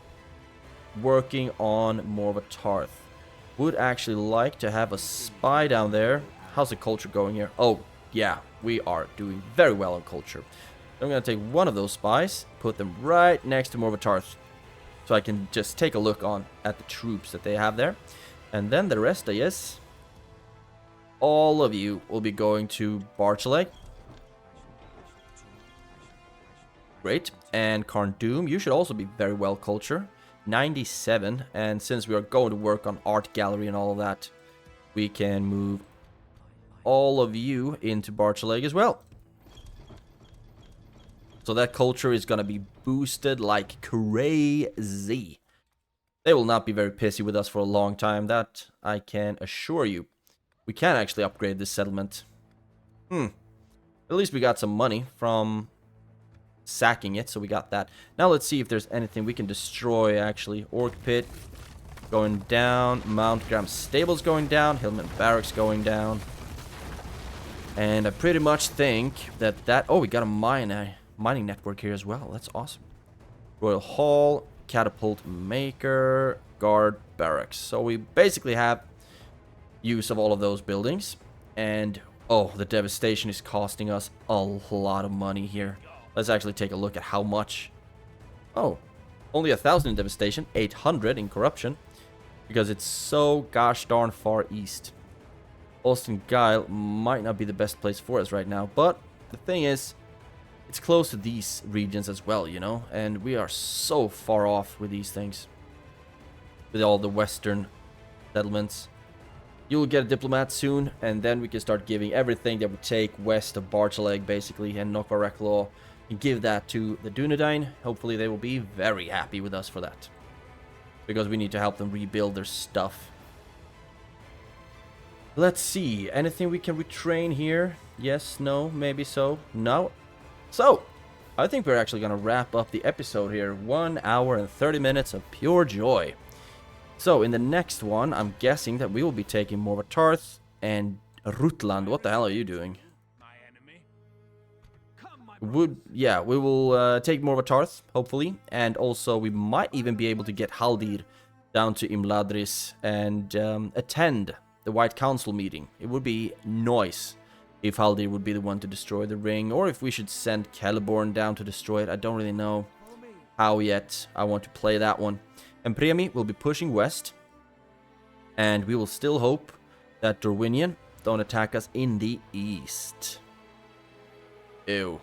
working on Morvatarth. Would actually like to have a spy down there. How's the culture going here? Oh, yeah, we are doing very well on culture. I'm going to take one of those spies, put them right next to Morvatarth, so I can just take a look at the troops that they have there. And then the rest, I guess, all of you will be going to Barchelegg. Great. And Khazad-dûm, you should also be very well culture. 97. And since we are going to work on art gallery and all of that, we can move all of you into Barchelegg as well. So that culture is going to be boosted like crazy. They will not be very pissy with us for a long time, that I can assure you. We can actually upgrade this settlement. At least we got some money from sacking it, so we got that. Now let's see if there's anything we can destroy, actually. Orc Pit going down. Mount Graham Stables going down. Hillman Barracks going down. And I pretty much think that... Oh, we got a mining network here as well. That's awesome. Royal Hall, Catapult Maker, Guard Barracks. So we basically have use of all of those buildings. And, oh, the devastation is costing us a lot of money here. Let's actually take a look at how much. Oh, only 1,000 in devastation, 800 in corruption. Because it's so gosh darn far east. Austin Guile might not be the best place for us right now. But the thing is, it's close to these regions as well, you know? And we are so far off with these things. With all the western settlements. You'll get a diplomat soon, and then we can start giving everything that we take west of Bartaleg, basically, and Nokareklaw, and give that to the Dunedain. Hopefully they will be very happy with us for that. Because we need to help them rebuild their stuff. Let's see, anything we can retrain here? Yes, no, maybe so, no. So, I think we're actually going to wrap up the episode here. 1 hour and 30 minutes of pure joy. So, in the next one, I'm guessing that we will be taking Morvatarth and Rutland. What the hell are you doing? My enemy. Come, my We will take Morvatarth, hopefully. And also, we might even be able to get Haldir down to Imladris and attend the White Council meeting. It would be nice if Haldir would be the one to destroy the ring, or if we should send Celeborn down to destroy it. I don't really know how yet. I want to play that one. And Priami will be pushing west, and we will still hope that Dorwinion don't attack us in the east. Ew.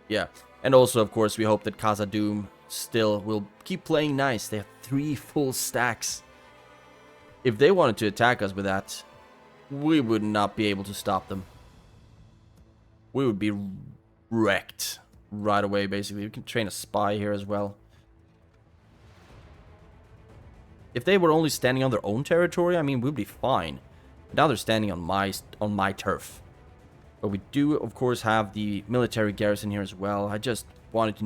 Yeah, and also, of course, we hope that Khazad-dûm still will keep playing nice. They have 3 full stacks. If they wanted to attack us with that, we would not be able to stop them. We would be wrecked right away, basically. We can train a spy here as well. If they were only standing on their own territory, I mean, we'd be fine. But now they're standing on my turf. But we do, of course, have the military garrison here as well. I would just want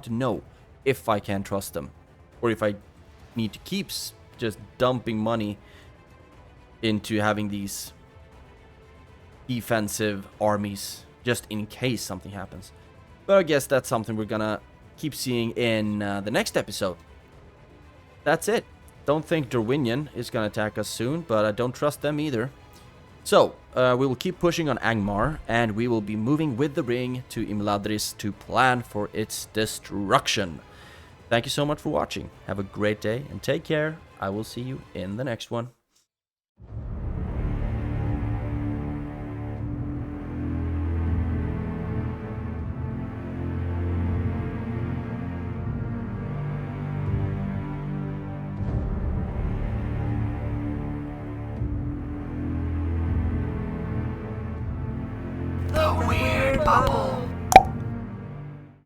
to know if I can trust them, or if I need to keep just dumping money into having these defensive armies, just in case something happens. But I guess that's something we're gonna keep seeing in the next episode. That's it. Don't think Dorwinion is gonna attack us soon, but I don't trust them either. So, we will keep pushing on Angmar, and we will be moving with the ring to Imladris to plan for its destruction. Thank you so much for watching. Have a great day, and take care. I will see you in the next one. The Weird Bubble.